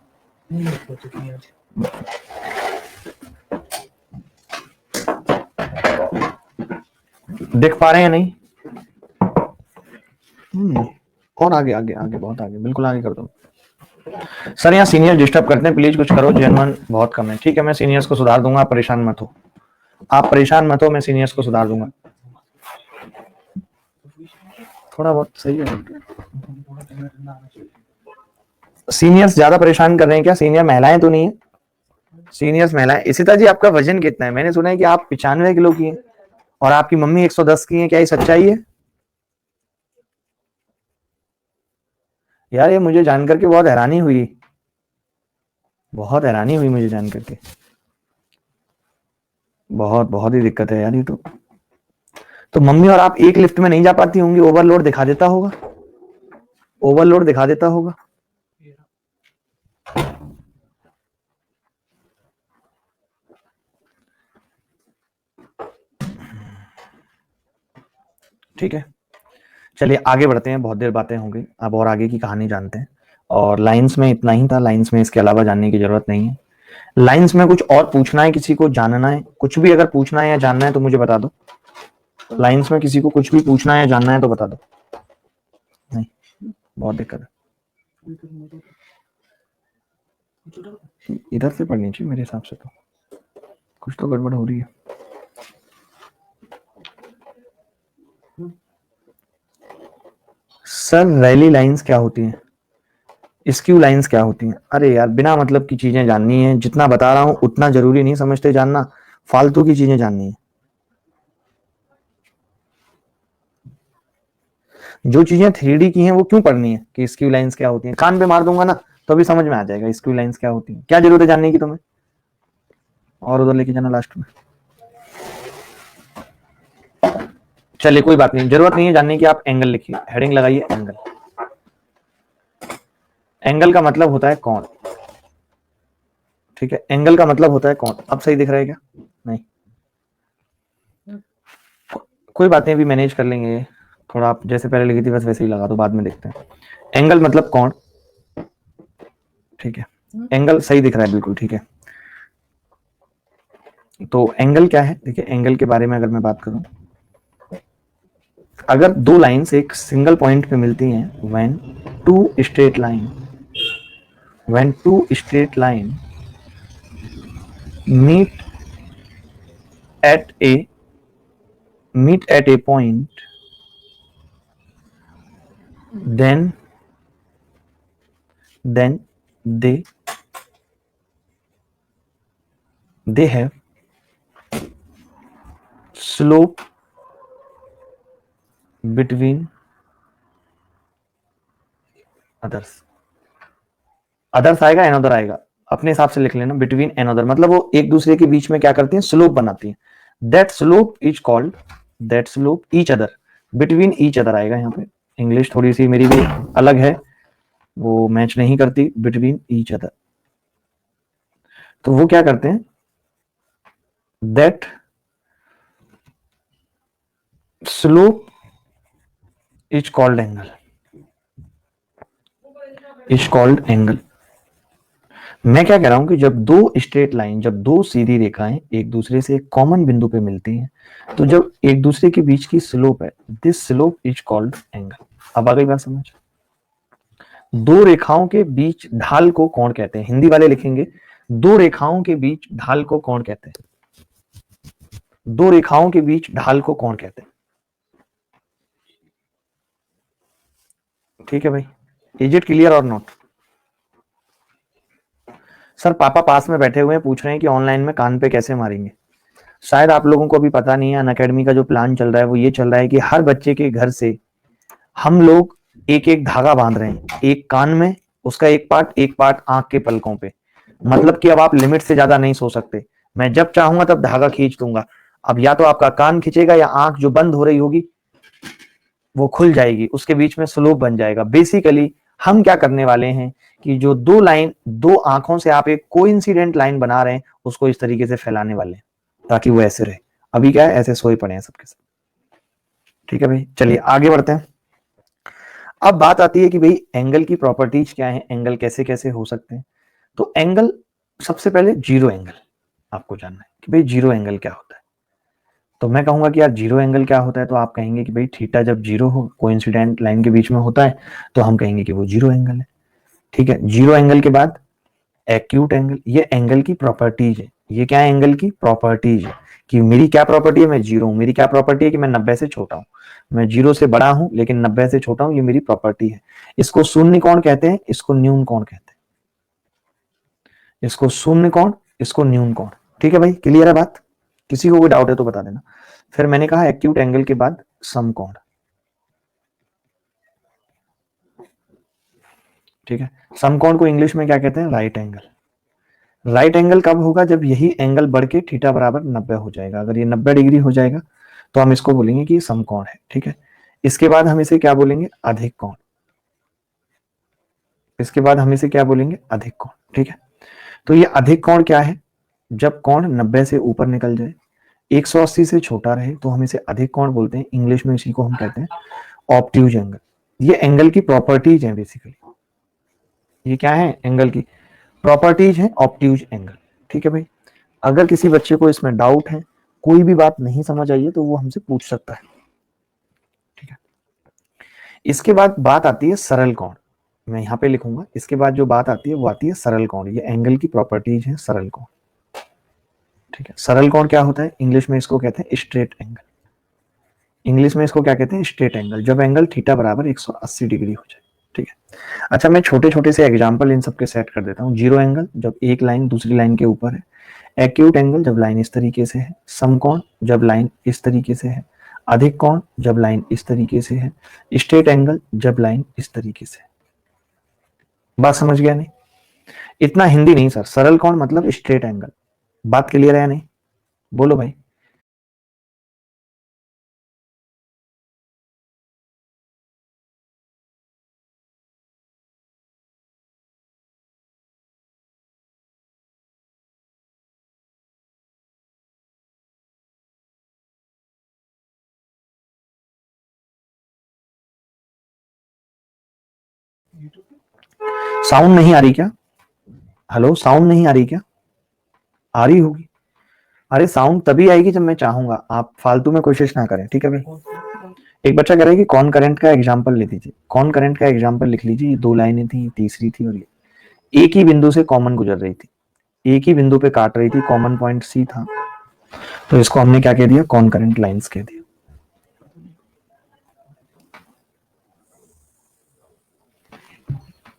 देख पा रहे हैं नहीं? और आगे आगे आगे, बहुत आगे, बिल्कुल आगे कर दो। सर यहाँ सीनियर डिस्टर्ब करते हैं, प्लीज कुछ करो, जेनवन बहुत कम है। ठीक है मैं सीनियर्स को सुधार दूंगा, आप परेशान मत हो, आप परेशान मत हो, मैं सीनियर्स को सुधार दूंगा। थोड़ा बहुत सही है। सीनियर्स ज्यादा परेशान कर रहे हैं क्या? सीनियर महिलाएं तो नहीं है? सीनियर्स महिलाएं। इसिता जी आपका वजन कितना है? मैंने सुना है कि आप 95 किलो की हैं और आपकी मम्मी 110 की है, क्या ये सच्चाई है? यार ये मुझे जानकर के बहुत हैरानी हुई, बहुत हैरानी हुई मुझे जान करके, बहुत बहुत ही दिक्कत है यार ये तो मम्मी और आप एक लिफ्ट में नहीं जा पाती होंगी, ओवरलोड दिखा देता होगा, ओवरलोड दिखा देता होगा। ठीक है चलिए आगे बढ़ते हैं, बहुत देर बातें हो गई, अब और आगे की कहानी जानते हैं। और लाइंस में इतना ही था, लाइंस में इसके अलावा जानने की जरूरत नहीं है। लाइंस में कुछ और पूछना है, किसी को जानना है, कुछ भी अगर पूछना है या जानना है तो मुझे बता दो। लाइंस में किसी को कुछ भी पूछना है या जानना है तो बता दो। नहीं बहुत दिक्कत है, इधर से पढ़नी चाहिए मेरे हिसाब से, तो कुछ तो गड़बड़ हो रही है। सर रैली लाइंस क्या होती हैं? स्क्यू लाइंस क्या होती हैं? अरे यार बिना मतलब की चीजें जाननी है, जितना बता रहा हूं उतना जरूरी नहीं समझते जानना, फालतू की चीजें जाननी है। जो चीजें 3D की हैं वो क्यों पढ़नी है कि स्क्यू लाइंस क्या होती हैं? कान पे मार दूंगा ना तो भी समझ में आ जाएगा स्क्यू लाइंस क्या होती हैं, क्या जरूरत है जानने की तुम्हें? और उधर लेके जाना लास्ट में। चलिए कोई बात नहीं, जरूरत नहीं है जानने की, आप एंगल लिखिए, हेडिंग लगाइए एंगल। एंगल का मतलब होता है कोण, ठीक है, एंगल का मतलब होता है कोण। अब सही दिख रहा है क्या? नहीं कोई बात नहीं, अभी मैनेज कर लेंगे, थोड़ा आप जैसे पहले लिखी थी बस वैसे ही लगा दो, बाद में देखते हैं। एंगल मतलब कोण, ठीक है, एंगल सही दिख रहा है बिल्कुल, ठीक है। तो एंगल क्या है? देखिए एंगल के बारे में अगर मैं बात करूं, अगर दो लाइंस एक सिंगल पॉइंट पे मिलती हैं, when two straight line, when two straight line meet at a meet at a point, then they have slope between others। Others आएगा एनोदर आएगा, अपने हिसाब से लिख लेना। बिटवीन एनोदर मतलब वो एक दूसरे के बीच में क्या करती हैं? स्लोप बनाती हैं। That slope is called, that slope each other, between each other आएगा यहाँ पे। इंग्लिश थोड़ी सी मेरी भी अलग है, वो मैच नहीं करती, बिटवीन ईच अदर। तो वो क्या करते हैं? That slope is called angle, is called angle. मैं क्या कह रहा हूं कि जब दो स्ट्रेट लाइन, जब दो सीधी रेखाएं एक दूसरे से एक कॉमन बिंदु पे मिलती हैं, तो जब एक दूसरे के बीच की स्लोप है, this slope is called angle. अब आ गई बात समझ? दो रेखाओं के बीच ढाल को कोण कहते हैं, हिंदी वाले लिखेंगे दो रेखाओं के बीच ढाल को कोण कहते हैं, दो रेखाओं के बीच ढाल को कोण कहते हैं। ठीक है भाई, इज इट क्लियर और नॉट? सर पापा पास में बैठे हुए हैं, पूछ रहे हैं कि ऑनलाइन में कान पे कैसे मारेंगे। शायद आप लोगों को अभी पता नहीं है, अनअकैडमी का जो प्लान चल रहा है वो ये चल रहा है कि हर बच्चे के घर से हम लोग एक एक धागा बांध रहे हैं, एक कान में उसका एक पार्ट आंख के पलकों पे। मतलब कि अब आप लिमिट से ज्यादा नहीं सो सकते, मैं जब चाहूंगा तब धागा खींच दूंगा। अब या तो आपका कान खींचेगा या आंख जो बंद हो रही होगी वो खुल जाएगी, उसके बीच में स्लोप बन जाएगा। बेसिकली हम क्या करने वाले हैं कि जो दो आंखों से आप एक कोइंसिडेंट लाइन बना रहे हैं उसको इस तरीके से फैलाने वाले हैं ताकि वो ऐसे रहे। अभी क्या है, ऐसे सोए पड़े हैं सबके सब। ठीक है भाई, चलिए आगे बढ़ते हैं। अब बात आती है कि भाई एंगल की प्रॉपर्टीज क्या है, एंगल कैसे कैसे हो सकते हैं। तो एंगल, सबसे पहले जीरो एंगल आपको जानना है कि भाई जीरो एंगल क्या होता है। तो मैं कहूंगा कि यार जीरो एंगल क्या होता है, तो आप कहेंगे कि भाई थीटा जब जीरो हो, कोइंसिडेंट लाइन के बीच में होता है, तो हम कहेंगे कि वो जीरो एंगल है। ठीक है, जीरो एंगल के बाद एक्यूट एंगल, ये एंगल की प्रॉपर्टीज है। ये क्या है, एंगल की प्रॉपर्टीज है कि मेरी क्या प्रॉपर्टी है, मैं जीरो हूं। मेरी क्या प्रॉपर्टी है कि मैं 90 से छोटा हूं। मैं जीरो से बड़ा हूं लेकिन 90 से छोटा हूं, ये मेरी प्रॉपर्टी है। इसको शून्य कौन कहते हैं, इसको न्यून कौन कहते हैं। इसको शून्य कौन, इसको न्यून कौन। ठीक है भाई, क्लियर है बात। किसी को कोई डाउट है तो बता देना। फिर मैंने कहा एक्यूट एंगल के बाद सम कौन। ठीक है, सम कौन को इंग्लिश में क्या कहते हैं, राइट एंगल। राइट एंगल कब होगा, जब यही एंगल बढ़ के थीटा बराबर 90 हो जाएगा। अगर ये 90 डिग्री हो जाएगा तो हम इसको बोलेंगे कि समकोण है। ठीक है, इसके बाद हम इसे क्या बोलेंगे, अधिक कोण। इसके बाद हम इसे क्या बोलेंगे, अधिक कोण। ठीक है, तो ये अधिक कोण क्या है, जब कोण 90 से ऊपर निकल जाए, 180 से छोटा रहे, तो हम इसे अधिक कोण बोलते हैं। इंग्लिश में इसी को हम कहते हैं ऑब्ट्यूज एंगल। ये एंगल की प्रॉपर्टीज है बेसिकली। ये क्या है, एंगल की प्रॉपर्टीज है, ऑब्ट्यूज एंगल। ठीक है भाई, अगर किसी बच्चे को इसमें डाउट है, कोई भी बात नहीं समझ आई है, तो वो हमसे पूछ सकता है। ठीक है, इसके बाद बात आती है सरल कोण। मैं यहां पे लिखूंगा, इसके बाद जो बात आती है वो आती है सरल कोण। ये एंगल की प्रॉपर्टीज है सरल कोण। ठीक है, सरल कोण क्या होता है, इंग्लिश में इसको कहते हैं स्ट्रेट एंगल। इंग्लिश में इसको क्या कहते हैं, स्ट्रेट एंगल, जब एंगल थीटा बराबर 180 डिग्री हो जाए। ठीक है, अच्छा मैं छोटे छोटे से एग्जांपल इन सबके सेट कर देता हूँ। जीरो एंगल, जब एक लाइन दूसरी लाइन के ऊपर है। एक्यूट एंगल, जब लाइन इस तरीके से है। समकोण, जब लाइन इस तरीके से है। अधिक कोण, जब लाइन इस तरीके से है। स्ट्रेट एंगल, जब लाइन इस तरीके से है। बात समझ गया नहीं, इतना हिंदी नहीं सर, सरल कोण मतलब स्ट्रेट एंगल। बात क्लियर है या नहीं, बोलो भाई। साउंड नहीं आ रही क्या, हेलो, साउंड नहीं आ रही क्या, आ रही होगी। अरे साउंड तभी आएगी जब मैं चाहूंगा, आप फालतू में कोशिश ना करें। ठीक है भाई, एक बच्चा कह रहा है कि कौन करंट का एग्जाम्पल ले दीजिए। कौन करंट का एग्जाम्पल लिख लीजिए, दो लाइनें थी, तीसरी थी, और ये एक ही बिंदु से कॉमन गुजर रही थी, एक ही बिंदु पे काट रही थी, कॉमन पॉइंट सी था, तो इसको हमने क्या कह दिया, कौन करंट लाइंस कह दिया।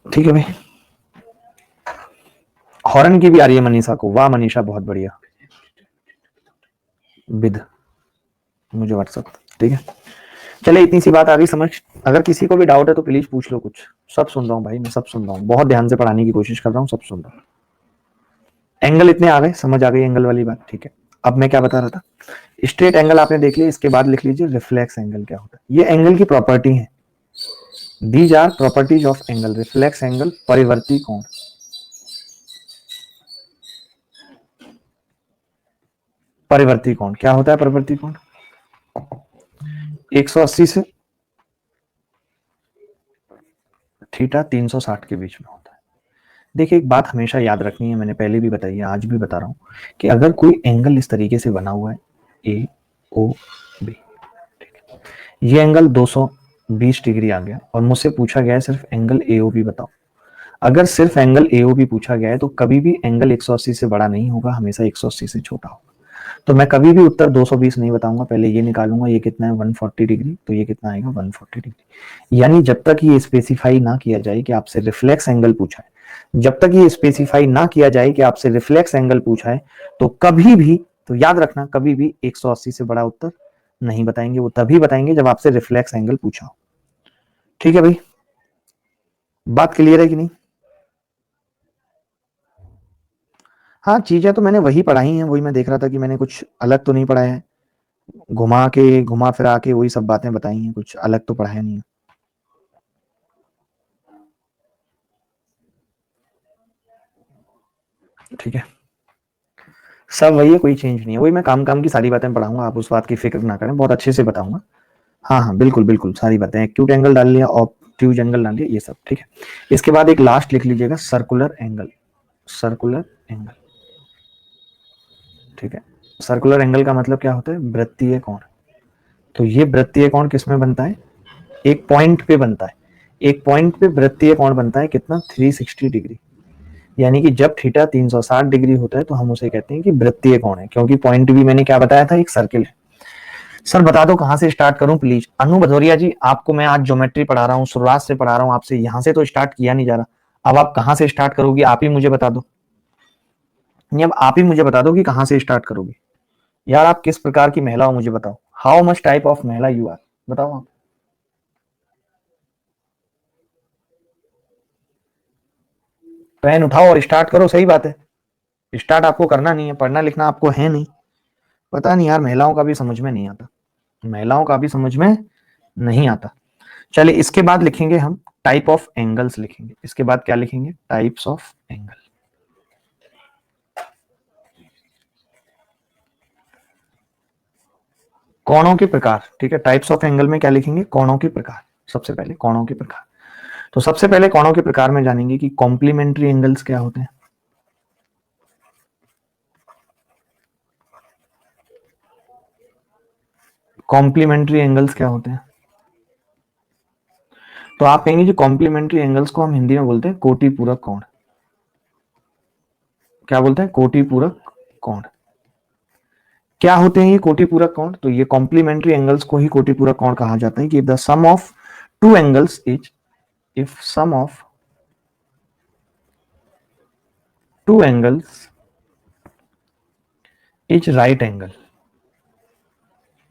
ठीक है भाई, हॉर्न की भी आ रही है मनीषा को, वाह मनीषा बहुत बढ़िया, विद मुझे व्हाट्सअप। ठीक है, चले इतनी सी बात आ गई समझ। अगर किसी को भी डाउट है तो प्लीज पूछ लो कुछ, सब सुन रहा हूँ भाई, मैं सब सुन रहा हूँ, बहुत ध्यान से पढ़ाने की कोशिश कर रहा हूँ, सब सुन रहा हूँ। एंगल इतने आ गए, समझ आ गई एंगल वाली बात। ठीक है, अब मैं क्या बता रहा था, स्ट्रेट एंगल आपने देख लिया, इसके बाद लिख लीजिए रिफ्लेक्स एंगल क्या होता है। ये एंगल की प्रॉपर्टी है, these are properties of angle. Reflex angle, परिवर्ती कोण। परिवर्ती कोण क्या होता है, परिवर्ती कोण 180 से थीटा 360 के बीच में होता है। देखिए एक बात हमेशा याद रखनी है, मैंने पहले भी बताई है, आज भी बता रहा हूं, कि अगर कोई एंगल इस तरीके से बना हुआ है, ए ओ बी, ये एंगल 220 डिग्री आ गया और मुझसे पूछा गया है सिर्फ एंगल एओबी बताओ। अगर सिर्फ एंगल एओबी पूछा गया है तो कभी भी एंगल 180 से बड़ा नहीं होगा, हमेशा 180 से छोटा होगा। तो मैं कभी भी उत्तर 220 नहीं बताऊंगा, पहले ये निकालूंगा, ये कितना है 140 डिग्री, तो ये कितना आएगा 140 डिग्री। यानी जब तक ये स्पेसिफाई ना किया जाए कि आपसे रिफ्लेक्स एंगल पूछा है, जब तक ये स्पेसिफाई ना किया जाए कि आपसे रिफ्लेक्स एंगल पूछा है, तो कभी भी, तो याद रखना, कभी भी 180 से बड़ा उत्तर नहीं बताएंगे। वो तभी बताएंगे जब आपसे रिफ्लेक्स एंगल पूछा हो। ठीक है भाई, बात क्लियर है कि नहीं। हाँ, चीजें तो मैंने वही पढ़ाई हैं, वही मैं देख रहा था कि मैंने कुछ अलग तो नहीं पढ़ाया है। घुमा फिरा के वही सब बातें बताई हैं, कुछ अलग तो पढ़ाया नहीं है। ठीक है, सब वही है, कोई चेंज नहीं है, वही मैं काम काम की सारी बातें पढ़ाऊंगा, आप उस बात की फिक्र ना करें, बहुत अच्छे से बताऊंगा। हाँ हाँ बिल्कुल बिल्कुल, सारी बातें, एक्यूट एंगल डाल लिया, ऑब्ट्यूज एंगल डाल लिया, ये सब ठीक है। इसके बाद एक लास्ट लिख लीजिएगा, सर्कुलर एंगल, सर्कुलर एंगल, ठीक है। सर्कुलर एंगल का मतलब क्या होता है, वृत्तीय कोण। तो ये वृत्तीय कोण किसमें बनता है, एक पॉइंट पे बनता है, एक पॉइंट पे वृत्तीय कोण बनता है कितना, 360 डिग्री। यानी कि जब थीटा 360 डिग्री होता है तो हम उसे कहते हैं कि वृत्तीय कोण है, क्योंकि पॉइंट भी मैंने क्या बताया था, एक सर्किल है। सर बता दो कहां से स्टार्ट करूं प्लीज, अनु भदौरिया जी, आपको मैं आज ज्योमेट्री पढ़ा रहा हूं, शुरुआत से पढ़ा रहा हूं आपसे, यहां से तो स्टार्ट किया नहीं जा रहा, अब आप कहां से स्टार्ट करोगी, आप ही मुझे बता दो। नहीं, अब आप ही मुझे बता दो कि कहां से स्टार्ट करोगी। यार आप किस प्रकार की महिला हो मुझे बताओ, हाउ मच टाइप ऑफ महिला यू आर, बताओ आप। पेन उठाओ और स्टार्ट करो, सही बात है, स्टार्ट आपको करना नहीं है, पढ़ना लिखना आपको है नहीं। पता नहीं यार, महिलाओं का भी समझ में नहीं आता, महिलाओं का भी समझ में नहीं आता। चलिए इसके बाद लिखेंगे हम टाइप ऑफ एंगल्स लिखेंगे, इसके बाद क्या लिखेंगे, टाइप्स ऑफ एंगल। कोणों के प्रकार, ठीक है, टाइप्स ऑफ एंगल में क्या लिखेंगे, कोणों के प्रकार। सबसे पहले कोणों के प्रकार, तो सबसे पहले कोणों के प्रकार में जानेंगे कि कॉम्प्लीमेंट्री एंगल्स क्या होते हैं। कॉम्प्लीमेंट्री एंगल्स क्या होते हैं, तो आप कहेंगे जी कॉम्प्लीमेंट्री एंगल्स को हम हिंदी में बोलते हैं कोटि पूरक कोण। क्या बोलते हैं, कोटि पूरक कोण। क्या होते हैं ये कोटि पूरक कोण, तो ये कॉम्प्लीमेंट्री एंगल्स को ही कोटि पूरक कोण कहा जाता है कि the sum of two angles is, if sum of two angles is right angle,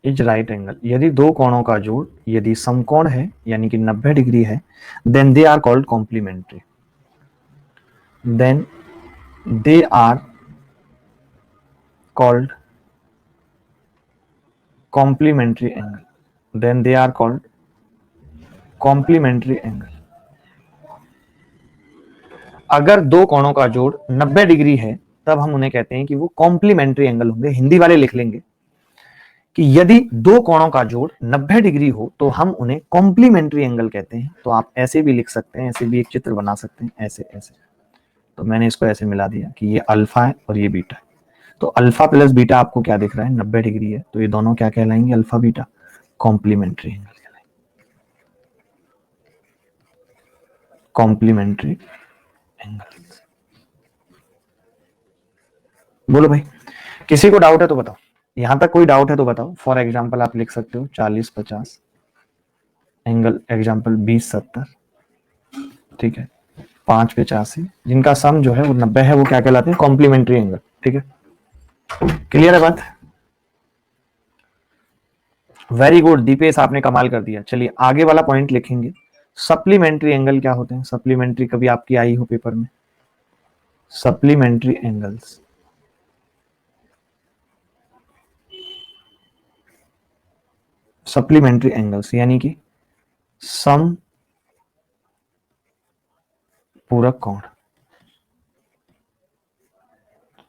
is right angle, यदि दो कोणों का जोड़ यदि समकोण है यानी कि 90 डिग्री है, then they are called complementary, then they are called complementary angle, then they are called complementary angle. अगर दो कोणों का जोड़ 90 डिग्री है तब हम उन्हें कहते हैं कि वो कॉम्प्लीमेंट्री एंगल होंगे, हिंदी वाले लिख लेंगे कि यदि दो कोणों का जोड़ 90 डिग्री हो तो हम उन्हें कॉम्प्लीमेंट्री एंगल कहते हैं। तो आप ऐसे भी लिख सकते हैं, ऐसे भी एक चित्र बना सकते हैं, ऐसे ऐसे। तो मैंने इसको ऐसे मिला दिया कि ये अल्फा है और ये बीटा है, तो अल्फा प्लस बीटा आपको क्या दिख रहा है, 90 डिग्री है, तो ये दोनों क्या कहलाएंगे, अल्फा बीटा, कॉम्प्लीमेंट्री एंगल कहलाएंगे, कॉम्प्लीमेंट्री एंगल। बोलो भाई, किसी को डाउट है तो बताओ, यहां तक कोई डाउट है तो बताओ। फॉर एग्जाम्पल आप लिख सकते हो 40-50 एंगल, एग्जाम्पल 20-70, ठीक है, 5-85, जिनका सम जो है वो 90 है, वो क्या कहलाते हैं, कॉम्प्लीमेंट्री एंगल। ठीक है, क्लियर है बात, वेरी गुड दीपेश, आपने कमाल कर दिया। चलिए आगे वाला पॉइंट लिखेंगे, सप्लीमेंट्री एंगल क्या होते हैं, सप्लीमेंट्री कभी आपकी आई हो पेपर में, सप्लीमेंट्री एंगल्स, सप्लीमेंट्री एंगल्स यानी कि सम पूरक कोण,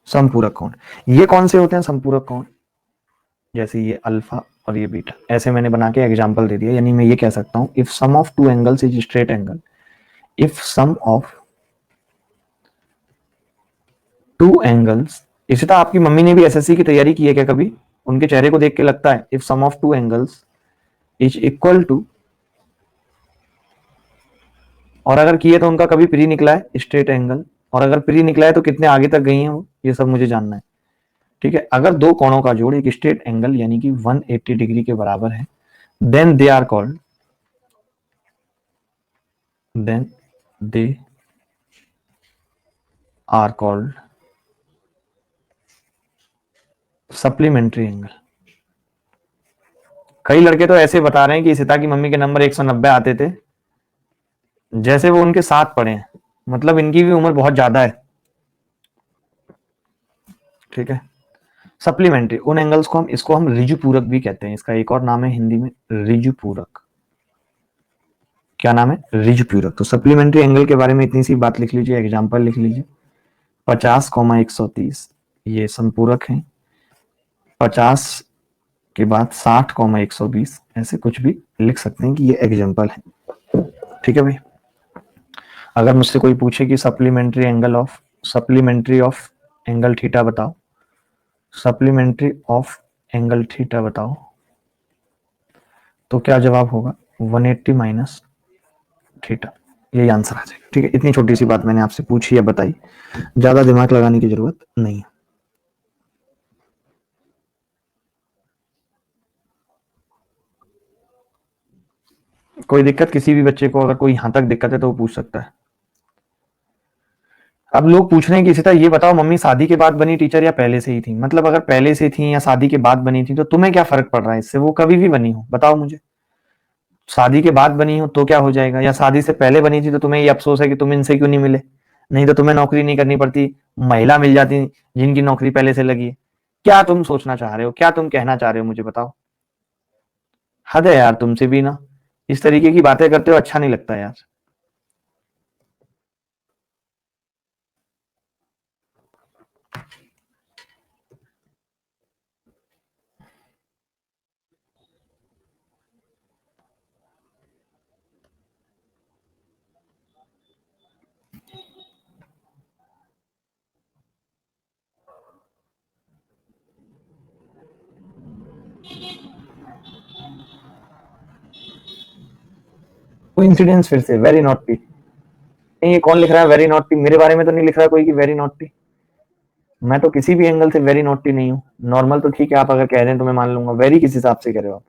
समपूरक कोण। ये कौन से होते हैं समपूरक कोण, जैसे ये अल्फा और ये बीटा, ऐसे मैंने बना के एग्जांपल दे दिया। यानी मैं ये कह सकता हूं if sum of two angles is straight angle, if sum of two angles, इसी तरह आपकी मम्मी ने भी एसएससी की तैयारी की है क्या कभी, उनके चेहरे को देख के लगता है if sum of two angles is equal to, और अगर किए तो उनका कभी प्री निकला है स्ट्रेट एंगल, और अगर प्री निकला है तो कितने आगे तक गई हैं वो, ये सब मुझे जानना है। ठीक है, अगर दो कोणों का जोड़ एक स्ट्रेट एंगल यानी कि 180 डिग्री के बराबर है, then they are called, then they are called supplementary angle. कई लड़के तो ऐसे बता रहे हैं कि सीता की मम्मी के नंबर 190 आते थे, जैसे वो उनके साथ पढ़े हैं, मतलब इनकी भी उम्र बहुत ज्यादा है। ठीक है, सप्लीमेंट्री उन एंगल्स को हम, इसको हम ऋजु पूरक भी कहते हैं, इसका एक और नाम है हिंदी में ऋजु पूरक। क्या नाम है, ऋजु पूरक। तो सप्लीमेंट्री एंगल के बारे में इतनी सी बात लिख लीजिए, एग्जांपल लिख लीजिए, 50,130 ये संपूरक है। 50 के बाद 60,120 ऐसे कुछ भी लिख सकते हैं कि ये एग्जाम्पल है। ठीक है भाई। अगर मुझसे कोई पूछे कि सप्लीमेंट्री ऑफ एंगल थीटा बताओ, सप्लीमेंट्री ऑफ एंगल थीटा बताओ, तो क्या जवाब होगा? 180 माइनस थीटा, यही आंसर आ जाएगा। ठीक है, इतनी छोटी सी बात मैंने आपसे पूछी या बताई, ज्यादा दिमाग लगाने की जरूरत नहीं है। कोई दिक्कत किसी भी बच्चे को, अगर कोई यहां तक दिक्कत है तो वो पूछ सकता है। अब लोग पूछ रहे हैं कि इसी तरह ये बताओ मम्मी शादी के बाद बनी टीचर या पहले से ही थी? मतलब अगर पहले से थी या शादी के बाद बनी थी तो तुम्हें क्या फर्क पड़ रहा है इससे? वो कभी भी बनी हो, बताओ मुझे। शादी के बाद बनी हो तो क्या हो जाएगा, या शादी से पहले बनी थी तो तुम्हें ये अफसोस है कि तुम इनसे क्यों नहीं मिले, नहीं तो तुम्हें नौकरी नहीं करनी पड़ती, महिला मिल जाती जिनकी नौकरी पहले से लगी है। क्या तुम सोचना चाह रहे हो, क्या तुम कहना चाह रहे हो, मुझे बताओ। हद है यार तुमसे भी ना, इस तरीके की बातें करते हो, अच्छा नहीं लगता यार। कोइंसिडेंस फिर से, वेरी नॉटी। ये कौन लिख रहा है वेरी नॉटी? मेरे बारे में तो नहीं लिख रहा कोई कि वेरी नॉटी। मैं तो किसी भी एंगल से वेरी नॉटी नहीं हूँ। नॉर्मल तो ठीक है, आप अगर कह रहे हैं तो मैं मान लूंगा, वेरी किस हिसाब से कह रहे हो आप?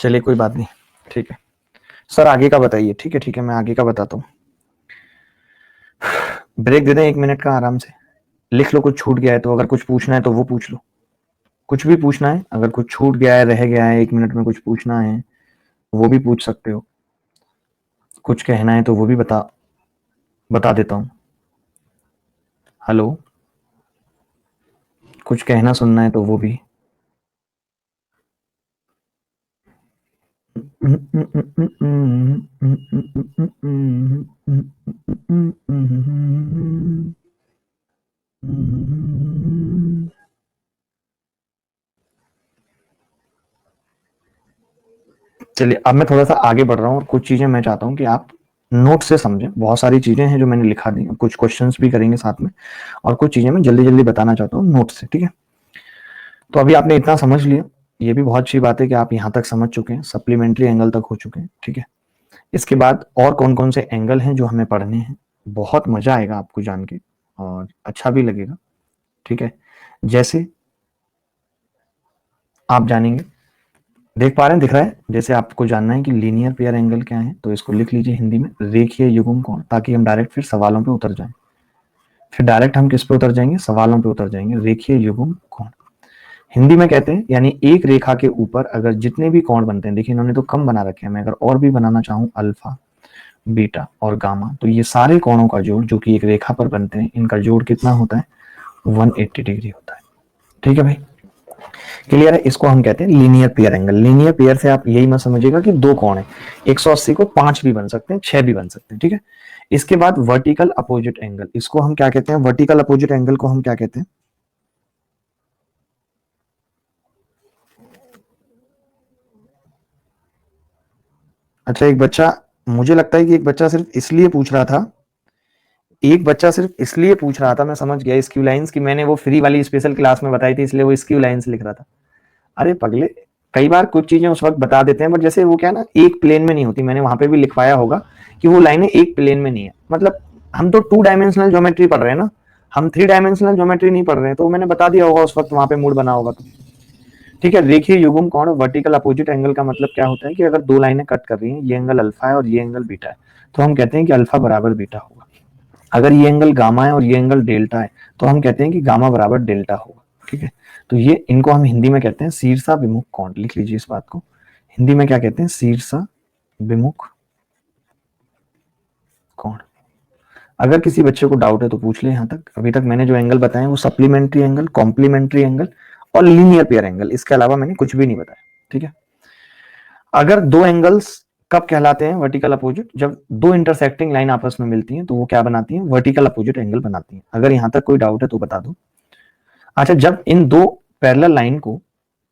चलिए कोई बात नहीं, ठीक है। सर आगे का बताइए। ठीक है ठीक है, मैं आगे का बताता हूँ। ब्रेक दे दें 1 मिनट का आराम से, लिख लो कुछ छूट गया है तो, अगर कुछ पूछना है तो वो पूछ लो। कुछ भी पूछना है, अगर कुछ छूट गया है, रह गया है, 1 मिनट में कुछ पूछना है वो भी पूछ सकते हो। कुछ कहना है तो वो भी बता देता हूँ। हेलो, कुछ कहना सुनना है तो वो भी। चलिए अब मैं थोड़ा सा आगे बढ़ रहा हूँ, और कुछ चीजें मैं चाहता हूँ कि आप नोट से समझें। बहुत सारी चीजें हैं जो मैंने लिखा दी, कुछ क्वेश्चंस भी करेंगे साथ में, और कुछ चीजें मैं जल्दी जल्दी बताना चाहता हूँ नोट से। ठीक है, तो अभी आपने इतना समझ लिया, ये भी बहुत अच्छी बात है कि आप यहाँ तक समझ चुके हैं, सप्लीमेंट्री एंगल तक हो चुके हैं। ठीक है, इसके बाद और कौन कौन से एंगल हैं जो हमें पढ़ने हैं, बहुत मजा आएगा आपको जान के, और अच्छा भी लगेगा। ठीक है, जैसे आप जानेंगे, देख पा रहे हैं, दिख रहा है? जैसे आपको जानना है कि लीनियर पेयर एंगल क्या है, तो इसको लिख लीजिए हिंदी में रेखीय युग्म कोण, ताकि हम डायरेक्ट फिर सवालों पे उतर जाएं। फिर डायरेक्ट हम किस पे उतर जाएंगे? सवालों पे उतर जाएंगे। रेखीय युग्म कोण हिंदी में कहते हैं, यानी एक रेखा के ऊपर अगर जितने भी कोण बनते हैं, देखिए इन्होंने तो कम बना रखे हैं, मैं अगर और भी बनाना चाहूँ अल्फा, बीटा और गामा, तो ये सारे कोणों का जोड़ जो कि एक रेखा पर बनते हैं, इनका जोड़ कितना होता है? 180 डिग्री होता है। ठीक है भाई, क्लियर है? इसको हम कहते हैं linear pair angle. Linear pair से आप यही मत समझिएगा कि दो कोण है, 180 को 5 भी बन सकते हैं, 6 भी बन सकते हैं। ठीक है, इसके बाद वर्टिकल अपोजिट एंगल, इसको हम क्या कहते हैं? वर्टिकल अपोजिट एंगल को हम क्या कहते हैं? अच्छा, एक बच्चा, मुझे लगता है कि एक बच्चा सिर्फ इसलिए पूछ रहा था, एक बच्चा सिर्फ इसलिए पूछ रहा था, मैं समझ गया, स्क्यू लाइंस की मैंने वो फ्री वाली स्पेशल क्लास में बताई थी, इसलिए वो स्क्यू लाइंस लिख रहा था। अरे पगले, कई बार कुछ चीजें उस वक्त बता देते हैं, बट जैसे वो क्या ना, एक प्लेन में नहीं होती, मैंने वहां पे भी लिखवाया होगा कि वो लाइनें एक प्लेन में नहीं है। मतलब हम तो 2 डायमेंशनल ज्योमेट्री पढ़ रहे हैं ना, हम 3 डायमेंशनल ज्योमेट्री नहीं पढ़ रहे हैं, तो मैंने बता दिया होगा उस वक्त वहां पे मूड बना होगा तो। ठीक है, रेखीय युग्म कोण वर्टिकल अपोजिट एंगल का मतलब क्या होता है कि अगर दो लाइनें कट कर रही हैं, ये एंगल अल्फा है और ये एंगल बीटा है, तो हम कहते हैं कि अल्फा बराबर बीटा होगा। अगर ये एंगल गामा है और ये एंगल डेल्टा है, तो हम कहते हैं कि गामा बराबर डेल्टा होगा। ठीक है, तो ये इनको हम हिंदी में कहते हैं शीर्षा विमुख कोण। लिख लीजिए इस बात को, हिंदी में क्या कहते हैं, शीर्षा विमुख कोण। अगर किसी बच्चे को डाउट है तो पूछ ले। यहां तक अभी तक मैंने जो एंगल बताए वो सप्लीमेंट्री एंगल, कॉम्प्लीमेंट्री एंगल और लीनियर पेयर एंगल, इसके अलावा मैंने कुछ भी नहीं बताया। ठीक है, अगर दो एंगल्स कब कहलाते हैं वर्टिकल अपोजिट, जब दो इंटरसेक्टिंग लाइन आपस में मिलती हैं तो वो क्या बनाती हैं, वर्टिकल अपोजिट एंगल बनाती हैं। अगर यहां तक कोई डाउट है तो बता दो। अच्छा, जब इन दो पैरेलल लाइन को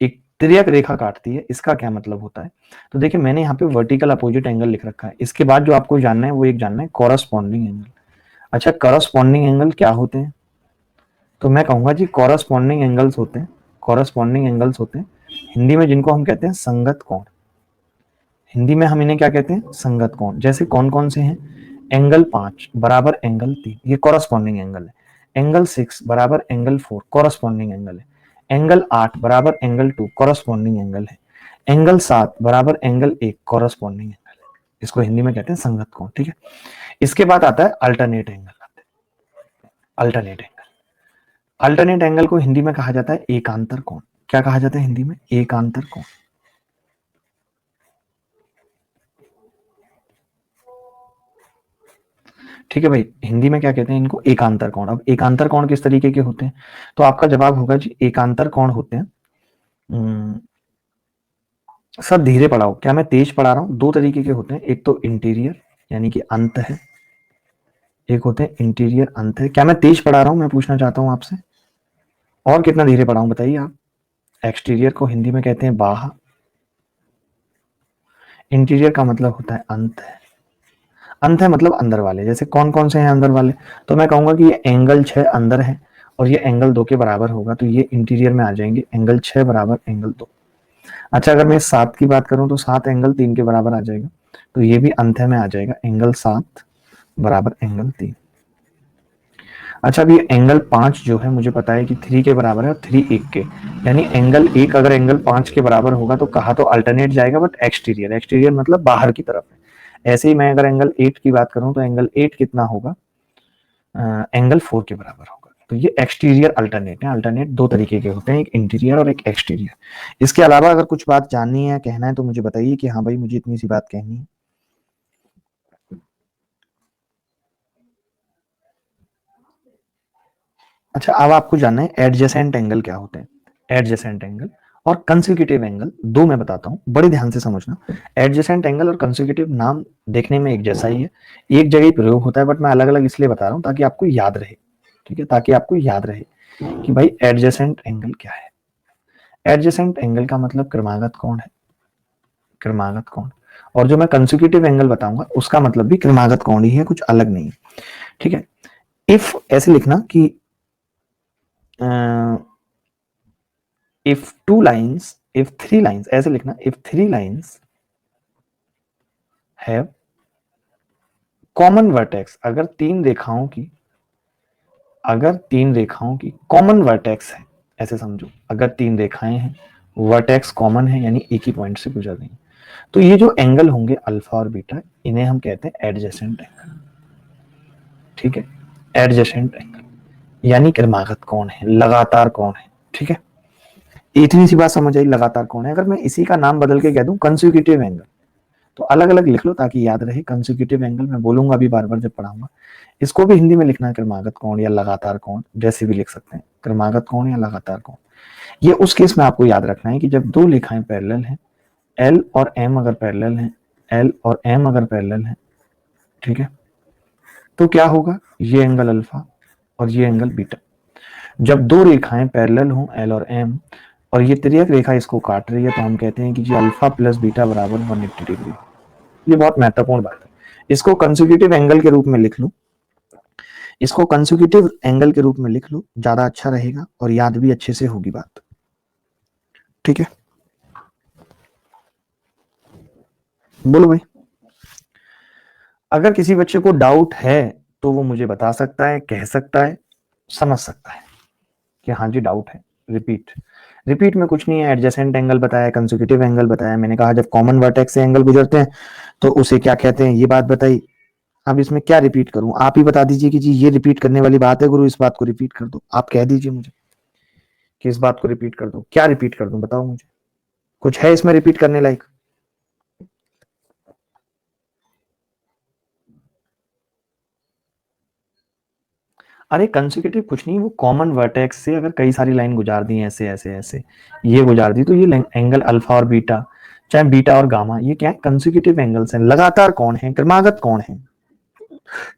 एक तिर्यक रेखा काटती है, इसका क्या मतलब होता है, तो देखिए मैंने यहाँ पे वर्टिकल अपोजिट एंगल लिख रखा है। इसके बाद जो आपको जानना है वो एक जानना है कॉरस्पॉन्डिंग एंगल। अच्छा, कॉरस्पॉन्डिंग एंगल क्या होते हैं, तो मैं कहूंगा जी कॉरस्पॉन्डिंग एंगल्स होते हैं, कॉरस्पॉन्डिंग एंगल्स होते हैं हिंदी में जिनको हम कहते हैं संगत कोण। हिंदी में हम इन्हें क्या कहते हैं, संगत कोण। जैसे कौन कौन से हैं, एंगल 5 बराबर एंगल 3, ये कॉरस्पॉन्डिंग एंगल है। एंगल 6 बराबर एंगल 4, कॉरस्पॉन्डिंग एंगल है। एंगल 8 बराबर एंगल 2, कॉरस्पॉन्डिंग एंगल है। एंगल 7 बराबर एंगल 1, कॉरस्पॉन्डिंग एंगल है। इसको हिंदी में कहते हैं संगत कोण। ठीक है, इसके बाद आता है alternate angle. Alternate angle, alternate angle को हिंदी में कहा जाता है एकांतर कोण। क्या कहा जाता है हिंदी में, एकांतर कोण। ठीक है भाई, हिंदी में क्या कहते हैं इनको, एकांतर कोण। अब एकांतर कोण किस तरीके के होते हैं, तो आपका जवाब होगा जी एकांतर कोण होते हैं, सब धीरे पढ़ाओ, क्या मैं तेज पढ़ा रहा हूं, दो तरीके के होते हैं, एक तो इंटीरियर यानी कि अंत है, एक होते हैं इंटीरियर अंत है। क्या मैं तेज पढ़ा रहा हूं, मैं पूछना चाहता हूं आपसे, और कितना धीरे पढ़ाऊं बताइए आप। एक्सटीरियर को हिंदी में कहते हैं बाह्य, इंटीरियर का मतलब होता है अंत है। अंत है मतलब अंदर वाले। जैसे कौन कौन से हैं अंदर वाले, तो मैं कहूंगा कि ये एंगल 6 अंदर है और ये एंगल 2 के बराबर होगा, तो ये इंटीरियर में आ जाएंगे, एंगल 6 बराबर एंगल 2। अच्छा, अगर मैं 7 की बात करूं तो 7 एंगल 3 के बराबर आ जाएगा, तो ये भी अंत है में आ जाएगा, एंगल 7 बराबर एंगल 3। अच्छा, अभी एंगल 5 जो है मुझे पता है कि 3 के बराबर है और 3 1 के, यानी एंगल 1 अगर एंगल 5 के बराबर होगा तो कहा तो अल्टरनेट जाएगा, बट एक्सटीरियर, एक्सटीरियर मतलब बाहर की तरफ है। ऐसे ही मैं अगर एंगल 8 की बात करूं तो एंगल 8 कितना होगा, एंगल 4 के बराबर होगा। तो ये एक्सटीरियर अल्टरनेट है। अल्टरनेट दो तरीके के होते हैं, एक इंटीरियर और एक एक्सटीरियर। इसके अलावा अगर कुछ बात जाननी है, कहना है तो मुझे बताइए कि हाँ भाई मुझे इतनी सी बात कहनी है। अच्छा, अब आपको जानना है एडजेसेंट एंगल क्या होते हैं। एडजेसेंट एंगल और कंसेक्यूटिव एंगल, दो मैं बताता हूं, बड़े ध्यान से समझना। एडजेसेंट एंगल और कंसेक्यूटिव नाम देखने में एक जैसा ही है, एक जगह ही प्रयोग होता है, बट मैं अलग अलग इसलिए बता रहा हूं ताकि आपको याद रहे। ठीक है, ताकि आपको याद रहे कि भाई एडजेसेंट एंगल क्या है। एडजेसेंट एंगल का मतलब क्रमागत कोण है, क्रमागत कोण। और जो मैं कंसेक्यूटिव एंगल बताऊंगा उसका मतलब भी क्रमागत कोण ही है, कुछ अलग नहीं। ठीक है, इफ ऐसे लिखना कि if two lines, if three lines, ऐसे लिखना, if three lines have common vertex, अगर तीन रेखाओं की, अगर तीन रेखाओं की कॉमन वर्टेक्स है, ऐसे समझो, अगर तीन रेखाएं हैं, वर्टेक्स कॉमन है यानी एक ही पॉइंट से गुजर रही है, तो ये जो एंगल होंगे अल्फा और बीटा, इन्हें हम कहते हैं एडजेसेंट एंगल। ठीक है, एडजेसेंट एंगल यानी क्रमागत कोण है, लगातार कोण है। ठीक है, इतनी सी बात समझ आई, लगातार कोण है। अगर मैं इसी का नाम बदल के कह दूं कंसेक्यूटिव एंगल, तो अलग अलग लिख लो ताकि याद रहे। कंसेक्यूटिव एंगल मैं बोलूंगा अभी बार बार जब पढ़ाऊंगा। इसको भी हिंदी में लिखना है क्रमागत कोण या लगातार कोण, जैसे भी लिख सकते हैं, क्रमागत कोण या लगातार कोण। ये उस केस में आपको याद रखना है कि जब दो रेखाएं पैरेलल हैं, एल और एम अगर पैरेलल हैं, एल और एम अगर पैरेलल हैं, ठीक है, तो क्या होगा, ये एंगल अल्फा और ये एंगल बीटा। जब दो रेखाएं पैरेलल हों, एल और एम, और ये तिर्यक रेखा इसको काट रही है, तो हम कहते हैं कि जी अल्फा प्लस बीटा बराबर 180 डिग्री। ये बहुत महत्वपूर्ण बात है। इसको कंसेक्यूटिव एंगल के रूप में लिख लो, इसको कंसेक्यूटिव एंगल के रूप में लिख लो, ज्यादा अच्छा रहेगा और याद भी अच्छे से होगी बात। ठीक है, बोलो भाई। अगर किसी बच्चे को डाउट है तो वो मुझे बता सकता है, कह सकता है, समझ सकता है कि हाँ जी डाउट है। रिपीट, रिपीट में कुछ नहीं है। एडजेसेंट एंगल बताया, कंसेक्यूटिव एंगल बताया, मैंने कहा जब कॉमन वर्टेक्स से एंगल गुजरते हैं तो उसे क्या कहते हैं, ये बात बताई। अब इसमें क्या रिपीट करूं, आप ही बता दीजिए कि जी ये रिपीट करने वाली बात है गुरु, इस बात को रिपीट कर दो, आप कह दीजिए मुझे। कि इस बात को रिपीट कर दूं? क्या रिपीट कर दूं बताओ मुझे, कुछ है इसमें रिपीट करने लायक? अरे कंसेक्यूटिव कुछ नहीं, वो कॉमन वर्टेक्स से अगर कई सारी लाइन गुजार दी ऐसे ऐसे ऐसे, ये गुजार दी, तो ये एंगल अल्फा और बीटा, चाहे बीटा और गामा, ये क्या है? कंसेक्यूटिव एंगल्स हैं। लगातार कौन है? क्रमागत कौन है?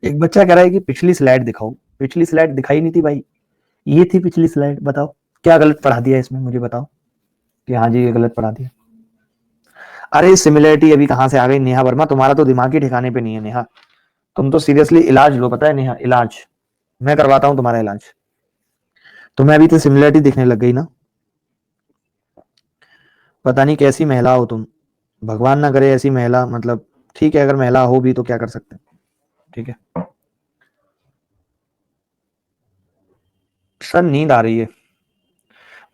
एक बच्चा कह रहा है कि पिछली स्लाइड दिखाओ, पिछली स्लाइड दिखाई नहीं थी भाई, ये थी पिछली स्लाइड, बताओ क्या गलत पढ़ा दिया इसमें, मुझे बताओ कि हाँ जी ये गलत पढ़ा दिया। अरे सिमिलरिटी अभी कहां से आ गई नेहा वर्मा, तुम्हारा तो दिमाग ही ठिकाने पे नहीं है नेहा, तुम तो सीरियसली इलाज लो, पता है नेहा, इलाज मैं करवाता हूं तुम्हारा इलाज। तुम्हें अभी तो सिमिलरिटी दिखने लग गई ना, पता नहीं कैसी महिला हो तुम, भगवान ना करे ऐसी महिला, मतलब ठीक है अगर महिला हो भी तो क्या कर सकते हैं, ठीक है। सर नींद आ रही है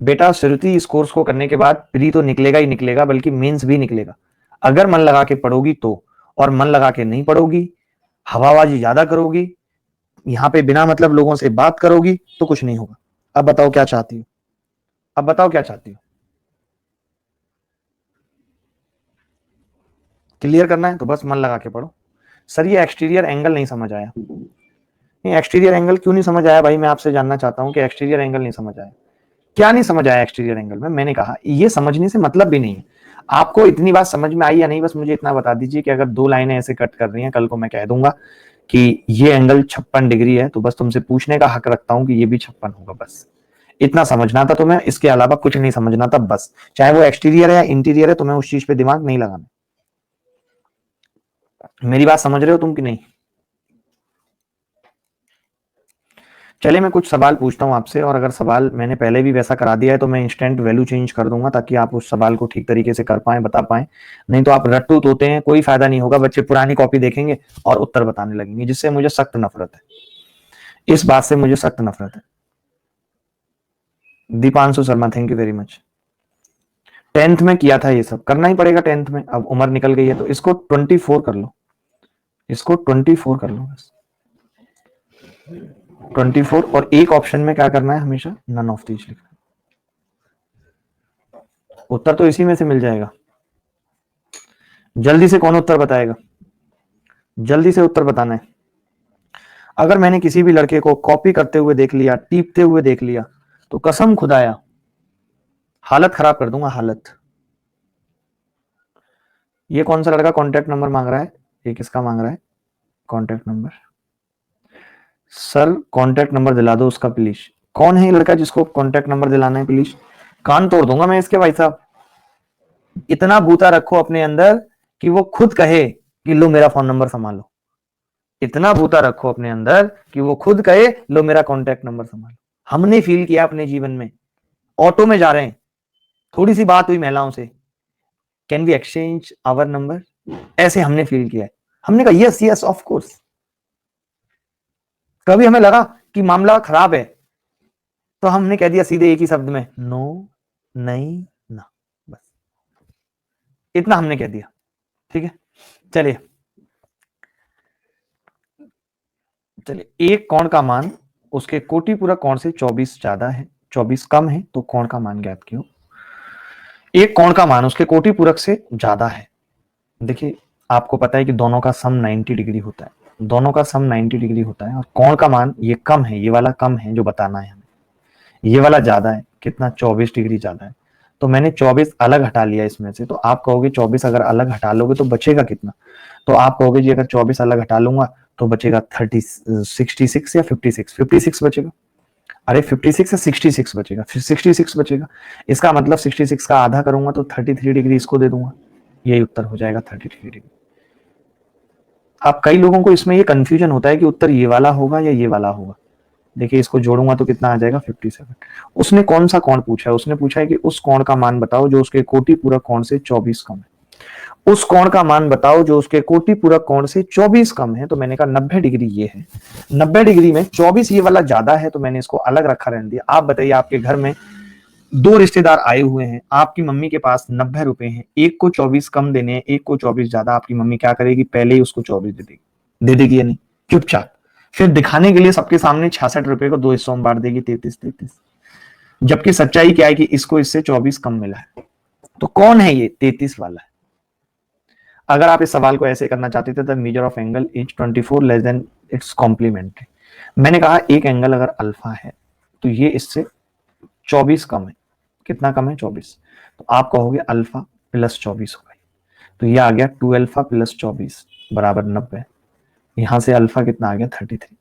बेटा, श्रुति इस कोर्स को करने के बाद प्री तो निकलेगा ही निकलेगा, बल्कि मेंस भी निकलेगा, अगर मन लगा के पढ़ोगी तो, और मन लगा के नहीं पढ़ोगी, हवाबाजी ज्यादा करोगी, यहाँ पे बिना मतलब लोगों से बात करोगी, तो कुछ नहीं होगा। अब बताओ क्या चाहती हो, अब बताओ क्या चाहती हो? क्लियर करना है तो बस मन लगा के पढ़ो। सर ये एक्सटीरियर एंगल नहीं समझ आया, नहीं एक्सटीरियर एंगल क्यों नहीं समझ आया भाई, मैं आपसे जानना चाहता हूं कि एक्सटीरियर एंगल नहीं समझ आया, क्या नहीं समझ आया एक्सटीरियर एंगल में? मैंने कहा ये समझने से मतलब भी नहीं है, आपको इतनी बात समझ में आई या नहीं, बस मुझे इतना बता दीजिए कि अगर दो लाइनें ऐसे कट कर रही हैं, कल को मैं कह दूंगा कि ये एंगल 56 डिग्री है, तो बस तुमसे पूछने का हक रखता हूं कि ये भी 56 होगा, बस इतना समझना था तुम्हें, इसके अलावा कुछ नहीं समझना था बस, चाहे वो एक्सटीरियर है या इंटीरियर है, तुम्हें उस चीज पे दिमाग नहीं लगाना। मेरी बात समझ रहे हो तुम कि नहीं? चलिए मैं कुछ सवाल पूछता हूं आपसे, और अगर सवाल मैंने पहले भी वैसा करा दिया है तो मैं इंस्टेंट वैल्यू चेंज कर दूंगा, ताकि आप उस सवाल को ठीक तरीके से कर पाए, बता पाए, नहीं तो आप रट्टू तोते हैं, कोई फायदा नहीं होगा, बच्चे पुरानी कॉपी देखेंगे और उत्तर बताने लगेंगे, जिससे मुझे सख्त नफरत है, इस बात से मुझे सख्त नफरत है। Deepanshu Sharma thank you very much. 10th में किया था, ये सब करना ही पड़ेगा 10th में, अब उम्र निकल गई है तो इसको 24 कर लो, इसको 24 कर लो बस, 24, और एक ऑप्शन में क्या करना है हमेशा, नन ऑफ दीज लिखना, उत्तर तो इसी में से मिल जाएगा। जल्दी से कौन उत्तर बताएगा, जल्दी से उत्तर बताना है। अगर मैंने किसी भी लड़के को कॉपी करते हुए देख लिया, टीपते हुए देख लिया, तो कसम खुदाया हालत खराब कर दूंगा, हालत। ये कौन सा लड़का कॉन्टेक्ट नंबर मांग रहा है, ये किसका मांग रहा है contact number? Sir contact number दिला दो उसका प्लीज, कौन है ये लड़का जिसको कॉन्टेक्ट नंबर दिलाना है प्लीज? कान तोड़ दूंगा मैं इसके भाई साहब, इतना बूता रखो अपने अंदर कि वो खुद कहे कि लो मेरा फोन नंबर संभालो, इतना बूता रखो अपने अंदर कि वो खुद कहे लो मेरा कॉन्टेक्ट नंबर संभालो। हमने फील किया अपने जीवन में, ऑटो में जा रहे हैं, थोड़ी सी बात हुई महिलाओं से, can we exchange our number, ऐसे हमने फील किया है, हमने कहा यस यस ऑफ कोर्स। कभी हमें लगा कि मामला खराब है तो हमने कह दिया सीधे एक ही शब्द में, नो, नहीं, ना, बस इतना हमने कह दिया, ठीक है। चलिए चलिए, एक कोण का मान उसके कोटि पूरक कोण से 24 ज्यादा है, 24 कम है, तो कोण का मान ज्ञात किया। एक कोण का मान उसके कोटि पूरक से ज्यादा है, देखिए आपको पता है कि दोनों का सम 90 डिग्री होता है, दोनों का सम 90 डिग्री होता है, और कोण का मान ये कम है, ये वाला कम है जो बताना है हमें, ये वाला ज्यादा है, कितना 24 डिग्री ज्यादा है, तो मैंने 24 अलग हटा लिया इसमें से, तो आप कहोगे 24 अगर अलग हटा लोगे तो बचेगा कितना, तो आप कहोगे जी अगर 24 अलग हटा लूंगा तो बचेगा 66 या 56 बचेगा, अरे 56 या 66 बचेगा, फिर 66 बचेगा, इसका मतलब 66 का आधा करूंगा तो 33 डिग्री इसको दे दूंगा, यही उत्तर हो जाएगा 33 डिग्री। अब कई लोगों को इसमें ये कंफ्यूजन होता है कि उत्तर ये वाला होगा या ये वाला होगा, देखिए इसको जोड़ूंगा तो कितना आ जाएगा 57। उसने कौन सा कोण पूछा है, उसने पूछा है कि उस कोण का मान बताओ जो उसके कोटि पूरक कोण से 24 कम है, उस कोण का मान बताओ जो उसके कोटि पूरक कोण से 24 कम है, तो मैंने कहा 90 डिग्री ये है, 90 डिग्री में 24 ये वाला ज्यादा है, तो मैंने इसको अलग रखा रहने दिया। आप बताइए आपके घर में दो रिश्तेदार आए हुए हैं, आपकी मम्मी के पास 90 रुपए हैं, एक को 24 कम देने हैं, एक को 24 ज्यादा, आपकी मम्मी क्या करेगी, पहले ही उसको 24 दे देगी या नहीं, चुपचाप, फिर दिखाने के लिए सबके सामने 66 रुपए को दो हिस्सों में बांट देगी, 33 33। जबकि सच्चाई क्या है कि इसको इससे 24 कम मिला है। तो कौन है ये? 33 वाला है। अगर आप इस सवाल को ऐसे करना चाहते थे, the measure of angle is 24 less than its complementary. मैंने कहा एक एंगल अगर अल्फा है तो ये इससे 24 कम है। कितना कम है? 24। तो आप कहोगे अल्फा प्लस 24 होगा। तो ये आ गया 2 अल्फा प्लस 24 बराबर 90। यहां से अल्फा कितना आ गया? 33।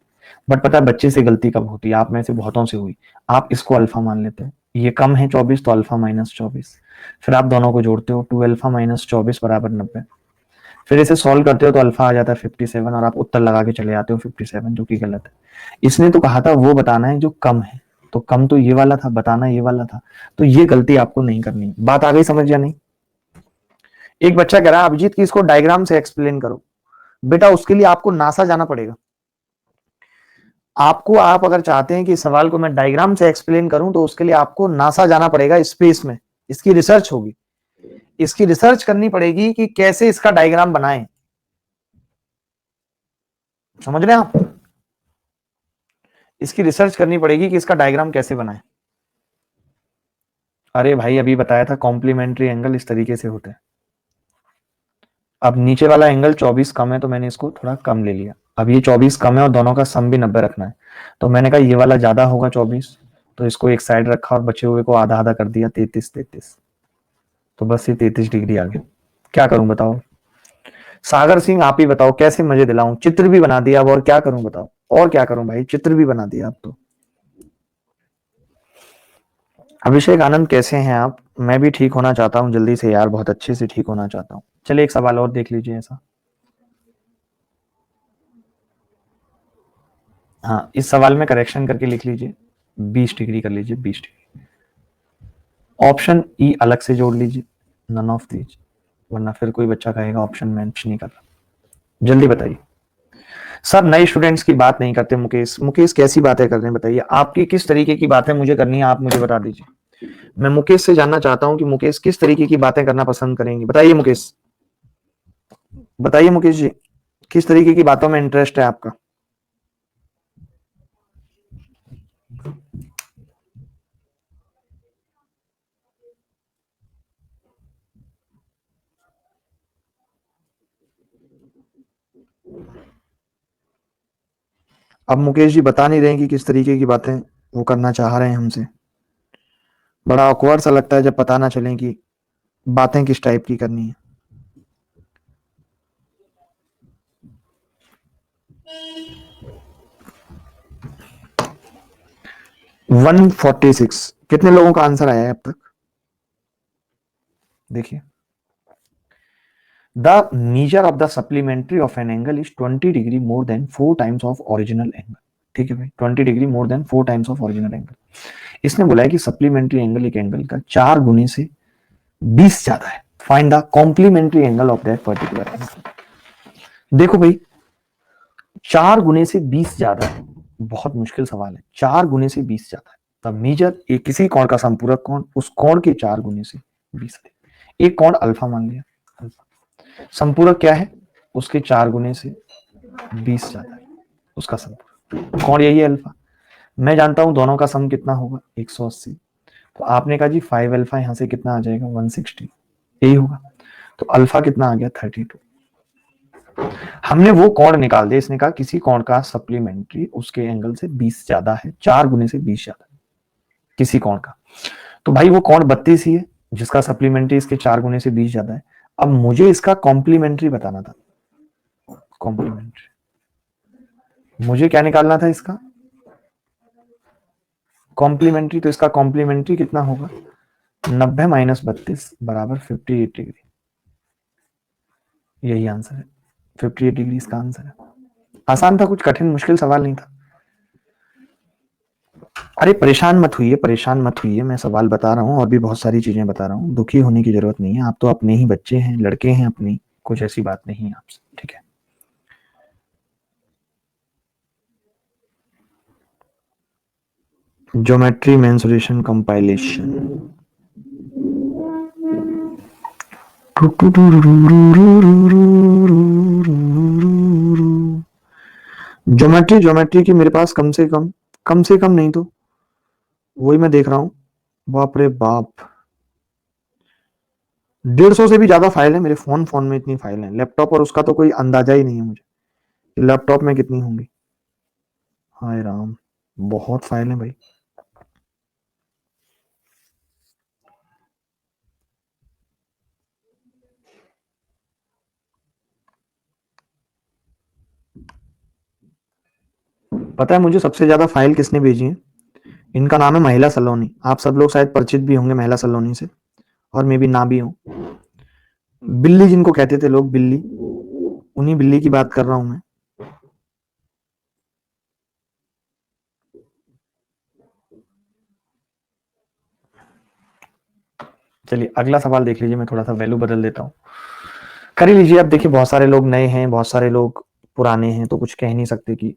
बट पता है बच्चे से गलती कब होती है? आप में से बहुतों से हुई। आप इसको अल्फा मान लेते हो, ये कम है 24 तो अल्फा माइनस 24, फिर आप दोनों को जोड़ते हो 2 अल्फा माइनस 24 बराबर 90। फिर इसे सॉल्व करते हो तो अल्फा आ जाता है 57 और आप उत्तर लगा के चले जाते हो 57, जो कि गलत है। इसने तो कहा था वो बताना है जो कम है, तो कम तो ये वाला था, बताना ये वाला था। तो ये गलती आपको नहीं करनी। बात आ गई समझ या नहीं? एक बच्चा कह रहा है अभिजीत की इसको डायग्राम से एक्सप्लेन करो। बेटा उसके लिए आपको नासा जाना पड़ेगा। आपको, आप अगर चाहते हैं कि इस सवाल को मैं डायग्राम से एक्सप्लेन करूं तो उसके लिए आपको नासा जाना पड़ेगा, स्पेस में इसकी रिसर्च होगी। इसकी रिसर्च करनी पड़ेगी कि कैसे इसका डायग्राम बनाएं। समझ रहे हैं आप? इसकी रिसर्च करनी पड़ेगी कि इसका डायग्राम कैसे बनाएं। अरे भाई अभी बताया था कॉम्प्लीमेंट्री एंगल इस तरीके से होते हैं। अब नीचे वाला एंगल 24 कम है तो मैंने इसको थोड़ा कम ले लिया। अब ये 24 कम है और दोनों का सम भी 90 रखना है, तो मैंने कहा ये वाला ज्यादा होगा 24, तो इसको एक साइड रखा और बचे हुए को आधा आधा कर दिया, 33। तो बस ये 33 डिग्री आ गया। क्या करूं बताओ? सागर सिंह आप ही बताओ कैसे मजे दिलाऊं? चित्र भी बना दिया अब, और क्या करूं बताओ? और क्या करूं भाई, चित्र भी बना दिया अब तो। अभिषेक आनंद कैसे हैं आप? मैं भी ठीक होना चाहता हूं जल्दी से यार, बहुत अच्छे से ठीक होना चाहता हूं। चलिए एक सवाल और देख लीजिए ऐसा। हाँ इस सवाल में करेक्शन करके लिख लीजिए, 20 डिग्री कर लीजिए, 20 डिग्री। ऑप्शन ई अलग से जोड़ लीजिए, नन ऑफ दीज, वरना फिर कोई बच्चा कहेगा ऑप्शन मैच नहीं कर रहा। जल्दी बताइए। सर नए स्टूडेंट्स की बात नहीं करते मुकेश। मुकेश कैसी बातें कर रहे हैं बताइए? आपकी किस तरीके की बातें मुझे करनी है आप मुझे बता दीजिए। मैं मुकेश से जानना चाहता हूं कि मुकेश किस तरीके की बातें करना पसंद करेंगे। बताइए मुकेश, बताइए मुकेश जी, किस तरीके की बातों में इंटरेस्ट है आपका? अब मुकेश जी बता नहीं रहे कि किस तरीके की बातें वो करना चाह रहे हैं हमसे। बड़ा ऑकवर्ड सा लगता है जब पता ना चले कि बातें किस टाइप की करनी है। 146 कितने लोगों का आंसर आया है अब तक? देखिए, the measure of the supplementary of an angle is 20 degree more than 4 times of original angle. ठीक है भाई, 20 degree more than 4 times of original angle. इसने बोला है कि सप्लीमेंट्री एंगल एक एंगल का 4 गुने से 20 ज्यादा है। Find the complementary angle of that particular angle. देखो भाई, 4 गुने से 20 ज्यादा है, बहुत मुश्किल सवाल है। 4 गुने से 20 ज्यादा है, तब मेजर एक किसी कोण का संपूरक कोण, उस कोण के 4 गुने से 20 है। एक कोण अल्फा मान लिया, अल्फा संपूरक क्या है? उसके 4 गुने से 20 ज्यादा है उसका संपूरक कोण, यही है अल्फा। मैं जानता हूं दोनों का सम कितना होगा, 180। तो आपने कहा जी 5 अल्फा, यहां से कितना आ जाएगा? 160, यही होगा। तो अल्फा कितना आ गया? 32। हमने वो कोण निकाल दिया। इसने कहा किसी कोण का सप्लीमेंट्री उसके एंगल से 20 ज्यादा है, 4 गुने से 20 ज्यादा है किसी कोण का। तो भाई वो कोण 32 ही है जिसका सप्लीमेंट्री इसके 4 गुने से 20 ज्यादा है। अब मुझे इसका कॉम्प्लीमेंट्री बताना था। कॉम्प्लीमेंट्री मुझे क्या निकालना था? इसका कॉम्प्लीमेंट्री। तो इसका कॉम्प्लीमेंट्री कितना होगा? 90 माइनस 32 बराबर 58 डिग्री। यही आंसर है, 58 डिग्री इसका आंसर है। आसान था, कुछ कठिन मुश्किल सवाल नहीं था। अरे परेशान मत होइए, परेशान मत होइए, मैं सवाल बता रहा हूँ और भी बहुत सारी चीजें बता रहा हूँ। दुखी होने की जरूरत नहीं है, आप तो अपने ही बच्चे हैं, लड़के हैं अपनी, कुछ ऐसी बात नहीं है आपसे। ठीक है, geometry mensuration compilation. Geometry, geometry की मेरे पास कम से कम नहीं तो वही मैं देख रहा हूं, बाप रे बाप, 150 से भी ज्यादा फाइल है मेरे फोन में, इतनी फाइल है। लैपटॉप और उसका तो कोई अंदाजा ही नहीं है मुझे लैपटॉप में कितनी होंगी। हाय राम, बहुत फाइल है भाई। पता है मुझे सबसे ज्यादा फाइल किसने भेजी है? इनका नाम है महिला सलोनी। आप सब लोग शायद परिचित भी होंगे महिला सलोनी से, और मे भी ना भी हो। बिल्ली जिनको कहते थे लोग, बिल्ली, उन्हीं बिल्ली की बात कर रहा हूं मैं। चलिए अगला सवाल देख लीजिए, मैं थोड़ा सा वैल्यू बदल देता हूँ। कर ही लीजिए। अब देखिए बहुत सारे लोग नए हैं, बहुत सारे लोग पुराने हैं, तो कुछ कह नहीं सकते कि,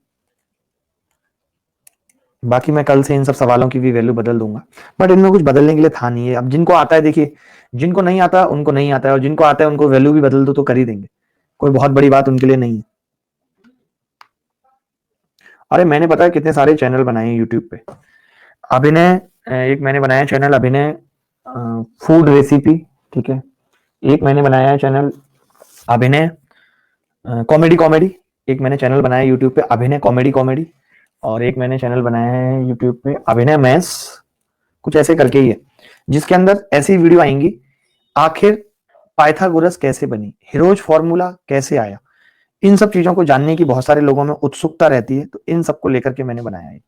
बाकी मैं कल से इन सब सवालों की भी वैल्यू बदल दूंगा। बट इनमें कुछ बदलने के लिए था नहीं है। अब जिनको आता है, देखिए जिनको नहीं आता उनको नहीं आता है, और जिनको आता है उनको वैल्यू भी बदल दो तो कर ही देंगे। कोई बहुत बड़ी बात उनके लिए नहीं है। अरे मैंने पता है कितने सारे चैनल बनाए हैं यूट्यूब पे। अभिनय, एक मैंने बनाया चैनल अभिनय फूड रेसिपी, ठीक है। एक मैंने बनाया है चैनल अभिनय कॉमेडी कॉमेडी। एक मैंने चैनल बनाया है यूट्यूब पे अभिनय कॉमेडी कॉमेडी। और एक मैंने चैनल बनाया है यूट्यूब पे अभिनय मैथ्स, कुछ ऐसे करके ही है, जिसके अंदर ऐसी वीडियो आएंगी, आखिर पाइथागोरस कैसे बनी, हीरोज फॉर्मूला कैसे आया, इन सब चीजों को जानने की बहुत सारे लोगों में उत्सुकता रहती है, तो इन सबको लेकर के मैंने बनाया है।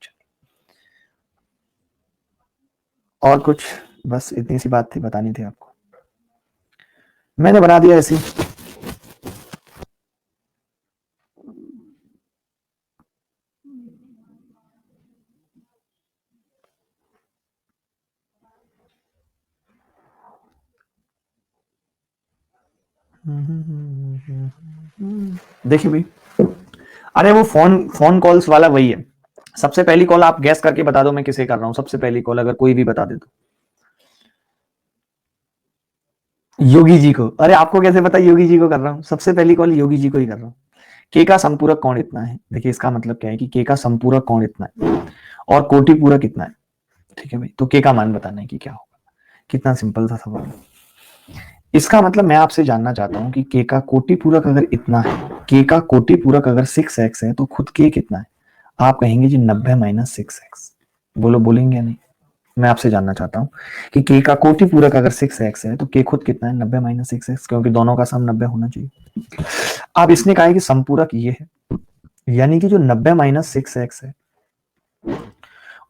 और कुछ, बस इतनी सी बात थी, बतानी थी आपको, मैंने बना दिया ऐसी। देखिए भाई, अरे वो फोन फोन कॉल्स वाला वही है। सबसे पहली कॉल आप गैस करके बता दो मैं किसे कर रहा हूं। सबसे पहली कॉल अगर कोई भी बता दे तो। योगी जी को। अरे आपको कैसे पता योगी जी को कर रहा हूं? सबसे पहली कॉल योगी जी को ही कर रहा हूं। के का संपूरक कौन इतना है? देखिए इसका मतलब क्या है कि के का संपूरक कौन इतना है और कोटि पूरक कितना है। ठीक है भाई, तो के का मान बताना है कि क्या होगा। कितना सिंपल था सवाल। इसका मतलब मैं आपसे जानना चाहता हूं कि के का कोटि पूरक अगर इतना है, के का कोटि पूरक अगर 6x है, तो खुद के कितना है? आप कहेंगे जी 90 माइनस 6x। बोलो, बोलेंगे या नहीं? मैं आपसे जानना चाहता हूँ कि के का कोटि पूरक अगर 6x है, तो के खुद कितना है? 90 माइनस 6x, क्योंकि दोनों का सम 90 होना चाहिए। अब इसने कहा है कि संपूरक ये है, यानी कि जो 90 माइनस 6x है,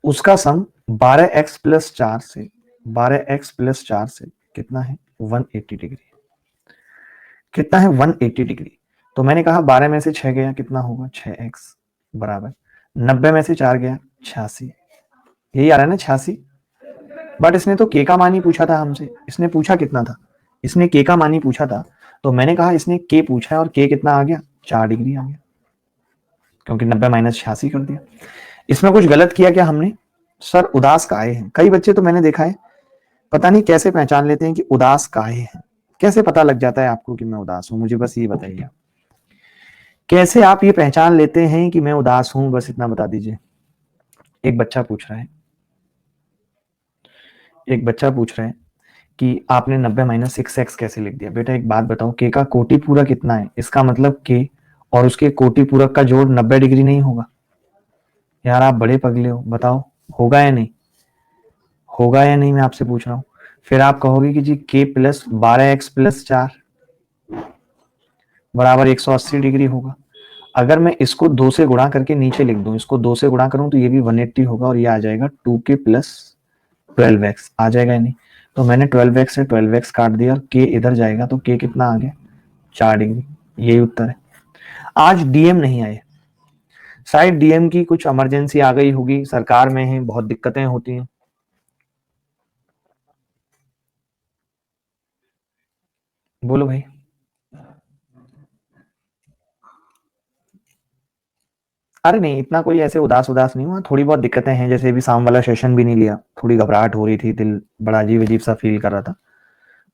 उसका सम 12x+4 से, 12x+4 से कितना है? 180 डिग्री। कितना है? 180 डिग्री। तो मैंने कहा 12 में से 6 गया, कितना होगा? 6x बराबर 90 में से 4 गया, 86। यही आ रहा है ना, 86। बट इसने तो के का मान ही पूछा था हमसे। इसने पूछा कितना था? इसने के का मान ही पूछा था। तो मैंने कहा इसने के पूछा है, और के कितना आ गया? 4 डिग्री आ गया, क्योंकि 90 माइनस 86 कर दिया। इसमें कुछ गलत किया क्या हमने? सर उदास काहे हैं? कई बच्चे तो मैंने देखा है, पता नहीं कैसे पहचान लेते हैं कि उदास काहे हैं। कैसे पता लग जाता है आपको कि मैं उदास हूं? मुझे बस ये बताइए, कैसे आप ये पहचान लेते हैं कि मैं उदास हूं? बस इतना बता दीजिए। एक बच्चा पूछ रहा है, एक बच्चा पूछ रहा है कि आपने 90 माइनस 6x कैसे लिख दिया? बेटा एक बात बताओ, के का कोटि पूरक कितना है? इसका मतलब के और उसके कोटि पूरक का जोड़ 90 डिग्री नहीं होगा? यार आप बड़े पगले हो, बताओ होगा या नहीं? होगा या नहीं, मैं आपसे पूछ रहा हूँ। फिर आप कहोगे कि जी के प्लस 12x+4 बराबर 180 डिग्री होगा। अगर मैं इसको 2 से गुणा करके नीचे लिख दूं, इसको 2 से गुणा करूं, तो ये भी 180 होगा, और ये आ जाएगा 2k+12x आ जाएगा या नहीं? तो मैंने 12x से 12x काट दिया, और k इधर जाएगा, तो k कितना आ गया? 4 डिग्री। यही उत्तर है। आज डीएम नहीं आए, शायद डीएम की कुछ इमरजेंसी आ गई होगी, सरकार में है, बहुत दिक्कतें होती हैं। बोलो भाई। अरे नहीं, इतना कोई ऐसे उदास उदास नहीं हुआ, थोड़ी बहुत दिक्कतें हैं, जैसे अभी शाम वाला सेशन भी नहीं लिया, थोड़ी घबराहट हो रही थी, दिल बड़ा अजीब अजीब सा फील कर रहा था।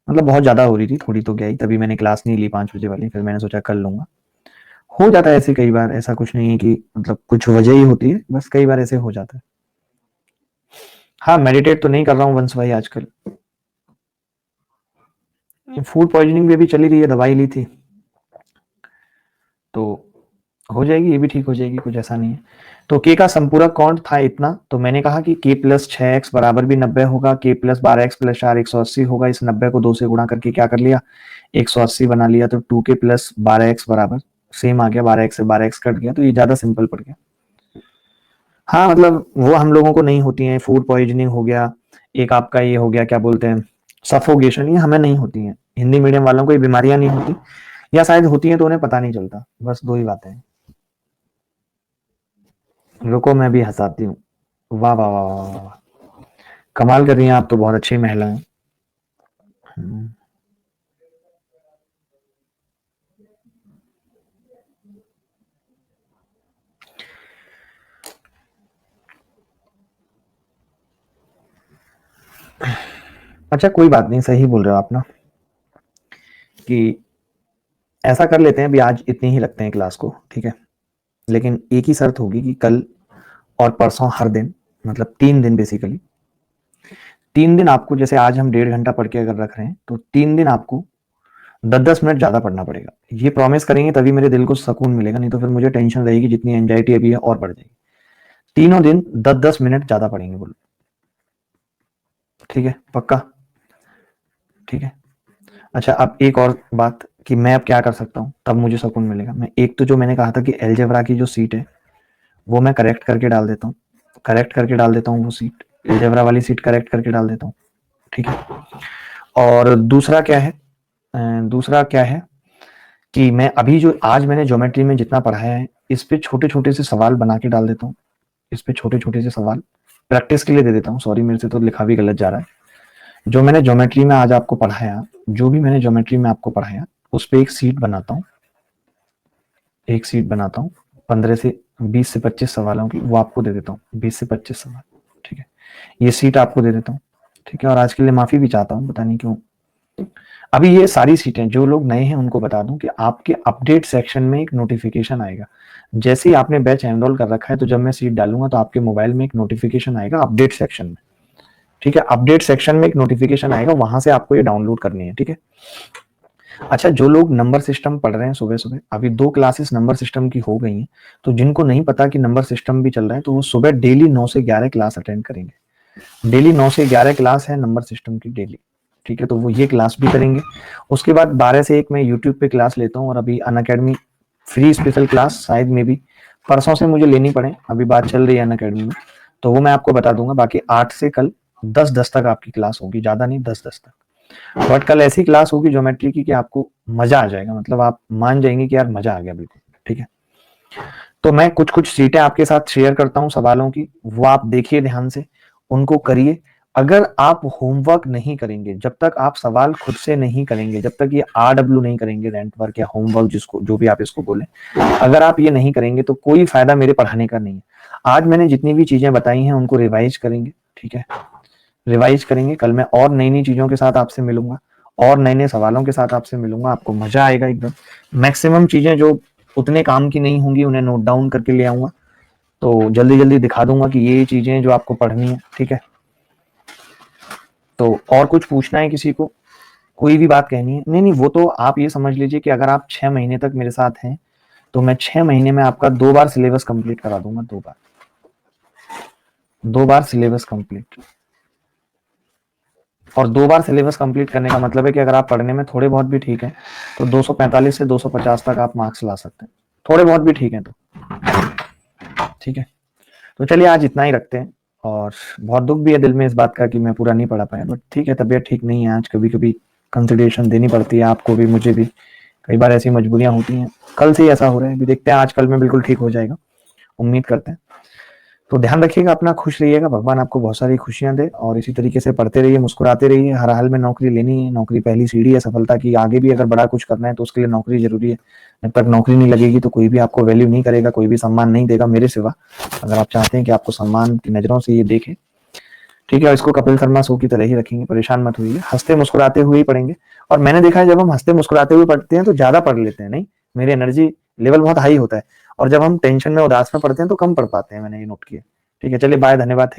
मतलब बहुत ज्यादा हो रही थी, थोड़ी तो क्या ही, तभी मैंने क्लास नहीं ली 5 बजे वाली, फिर मैंने सोचा कर लूंगा। हो जाता है ऐसे कई बार, ऐसा कुछ नहीं है कि मतलब कुछ वजह ही होती है, बस कई बार ऐसे हो जाता है। हाँ, मेडिटेट तो नहीं कर रहा हूँ वंश भाई आजकल। फूड पॉइजनिंग भी अभी चली रही है, दवाई ली थी, तो हो जाएगी, ये भी ठीक हो जाएगी, कुछ ऐसा नहीं है। तो के का संपूरक कौन था इतना, तो मैंने कहा कि के प्लस 6x बराबर भी 90 होगा, के प्लस 12x प्लस 4 180 होगा। इस 90 को 2 से गुणा करके क्या कर लिया, 180 बना लिया। तो 2k प्लस 12x बराबर सेम आ गया, 12x से 12x कट गया, तो ये ज्यादा सिंपल पड़ गया। हाँ मतलब वो हम लोगों को नहीं होती है, फूड पॉइजनिंग हो गया, एक आपका ये हो गया क्या बोलते हैं सफोगेशन, ये हमें नहीं होती है। हिंदी मीडियम वालों को ये बीमारियां नहीं होती, या शायद होती हैं तो उन्हें पता नहीं चलता, बस दो ही बातें हैं। रुको मैं भी हंसाती हूँ। वाह वाह वाह वाह वाह, कमाल कर रही हैं आप तो, बहुत अच्छी महिला हैं। हम्म। अच्छा कोई बात नहीं, सही बोल रहे हो आप ना, कि ऐसा कर लेते हैं, अभी आज इतनी ही रखते हैं क्लास को, ठीक है। लेकिन एक ही शर्त होगी कि कल और परसों हर दिन, मतलब 3 दिन बेसिकली, 3 दिन आपको, जैसे आज हम 1.5 घंटा पढ़ के अगर रख रहे हैं, तो 3 दिन आपको 10-10 मिनट ज्यादा पढ़ना पड़ेगा। ये प्रॉमिस करेंगे तभी मेरे दिल को सुकून मिलेगा, नहीं तो फिर मुझे टेंशन रहेगी, जितनी एंजाइटी अभी है और बढ़ जाएगी। तीनों दिन 10-10 मिनट ज्यादा पढ़ेंगे, बोलो ठीक है, पक्का, ठीक है। अच्छा अब एक और बात, कि मैं अब क्या कर सकता हूँ तब मुझे सुकून मिलेगा। मैं एक तो जो मैंने कहा था कि एलजेब्रा की जो सीट है वो मैं करेक्ट करके डाल देता हूँ, करेक्ट करके डाल देता हूँ, वो सीट एलजेब्रा वाली सीट करेक्ट करके डाल देता हूँ, ठीक है। और दूसरा क्या है, दूसरा क्या है कि मैं अभी जो आज मैंने ज्योमेट्री में जितना पढ़ाया है, इस पे छोटे छोटे से सवाल बना के डाल देता हूँ, इस पे छोटे छोटे से सवाल प्रैक्टिस के लिए दे देता हूँ। सॉरी मेरे से तो लिखा भी गलत जा रहा है। जो मैंने ज्योमेट्री में आज आपको पढ़ाया, जो भी मैंने ज्योमेट्री में आपको पढ़ाया, उस पर एक सीट बनाता हूँ, एक सीट बनाता हूँ 15 से 20 से 25 सवालों की, वो आपको दे देता हूँ, 20 से 25 सवाल, ठीक है। ये सीट आपको दे देता हूँ, ठीक है। और आज के लिए माफी भी चाहता हूँ, पता नहीं क्यों अभी ये सारी सीटें, जो लोग नए हैं उनको बता दूं कि आपके अपडेट सेक्शन में एक नोटिफिकेशन आएगा। जैसे ही आपने बैच एनरोल कर रखा है, तो जब मैं सीट डालूंगा तो आपके मोबाइल में एक नोटिफिकेशन आएगा अपडेट सेक्शन में, ठीक है। अपडेट सेक्शन में एक नोटिफिकेशन आएगा, वहां से आपको ये डाउनलोड करनी है, ठीक है। अच्छा जो लोग नंबर सिस्टम पढ़ रहे हैं सुबह सुबह, अभी 2 क्लासेस नंबर सिस्टम की हो गई हैं, तो जिनको नहीं पता कि नंबर सिस्टम भी चल रहा है, तो वो सुबह डेली 9 से 11 क्लास अटेंड करेंगे। डेली 9 से 11 क्लास है नंबर सिस्टम की डेली, ठीक है। तो वो ये क्लास भी करेंगे। उसके बाद 12 से 1 मैं यूट्यूब पे क्लास लेता हूँ, और अभी अनअकैडमी फ्री स्पेशल क्लास शायद में भी परसों से मुझे लेनी पड़े, अभी बात चल रही है अनअकैडमी में, तो वो मैं आपको बता दूंगा। बाकी 8 से कल 10-10 तक आपकी क्लास होगी, ज्यादा नहीं, 10-10 तक। बट कल ऐसी क्लास होगी ज्योमेट्री की कि आपको मजा आ जाएगा, मतलब आप मान जाएंगे कि यार मजा आ गया बिल्कुल, ठीक है। तो मैं कुछ कुछ सीटें आपके साथ शेयर करता हूँ सवालों की, वो आप देखिए ध्यान से, उनको करिए। अगर आप होमवर्क नहीं करेंगे, जब तक आप सवाल खुद से नहीं करेंगे, जब तक ये RW नहीं करेंगे, रेंट वर्क या होमवर्क, जिसको जो भी आप इसको बोले, अगर आप ये नहीं करेंगे तो कोई फायदा मेरे पढ़ाने का नहीं है। आज मैंने जितनी भी चीजें बताई हैं उनको रिवाइज करेंगे, ठीक है, रिवाइज करेंगे। कल मैं और नई नई चीजों के साथ आपसे मिलूंगा, और नए नए सवालों के साथ आपसे मिलूंगा, आपको मजा आएगा एकदम। मैक्सिमम चीजें जो उतने काम की नहीं होंगी उन्हें नोट डाउन करके ले आऊंगा, तो जल्दी जल्दी दिखा दूंगा कि ये चीजें जो आपको पढ़नी है, ठीक है। तो और कुछ पूछना है किसी को, कोई भी बात कहनी है? नहीं नहीं, वो तो आप ये समझ लीजिए कि अगर आप 6 महीने तक मेरे साथ हैं, तो मैं 6 महीने में आपका 2 बार सिलेबस कंप्लीट करा दूंगा, 2 बार, 2 बार सिलेबस कंप्लीट। और 2 बार सिलेबस कंप्लीट करने का मतलब है कि अगर आप पढ़ने में थोड़े बहुत भी ठीक है, तो 245 से 250 तक आप मार्क्स ला सकते हैं, थोड़े बहुत भी ठीक है तो, ठीक है। तो चलिए आज इतना ही रखते हैं। और बहुत दुख भी है दिल में इस बात का कि मैं पूरा नहीं पढ़ा पाया, बट ठीक है, तबीयत ठीक नहीं है आज, कभी कभी कंसिडरेशन देनी पड़ती है, आपको भी मुझे भी, कई बार ऐसी मजबूरियां होती हैं। कल से ही ऐसा हो रहा है, अभी देखते हैं, आज कल में बिल्कुल ठीक हो जाएगा, उम्मीद करते हैं। तो ध्यान रखिएगा अपना, खुश रहिएगा, भगवान आपको बहुत सारी खुशियां दे, और इसी तरीके से पढ़ते रहिए, मुस्कुराते रहिए। हर हाल में नौकरी लेनी है, नौकरी पहली सीढ़ी है सफलता की। आगे भी अगर बड़ा कुछ करना है तो उसके लिए नौकरी जरूरी है। जब तक नौकरी नहीं लगेगी तो कोई भी आपको वैल्यू नहीं करेगा, कोई भी सम्मान नहीं देगा मेरे सिवा। अगर आप चाहते हैं कि आपको सम्मान की नजरों से ये देखे, ठीक है, और इसको कपिल शर्मा शो की तरह ही रखेंगे, परेशान मत होइए, हंसते मुस्कुराते हुए ही पढ़ेंगे। और मैंने देखा है जब हम हंसते मुस्कुराते हुए पढ़ते हैं तो ज्यादा पढ़ लेते हैं, नहीं, मेरी एनर्जी लेवल बहुत हाई होता है। और जब हम टेंशन में, उदास में पढ़ते हैं तो कम पढ़ पाते हैं, मैंने ये नोट किया। ठीक है, चलिए बाय, धन्यवाद।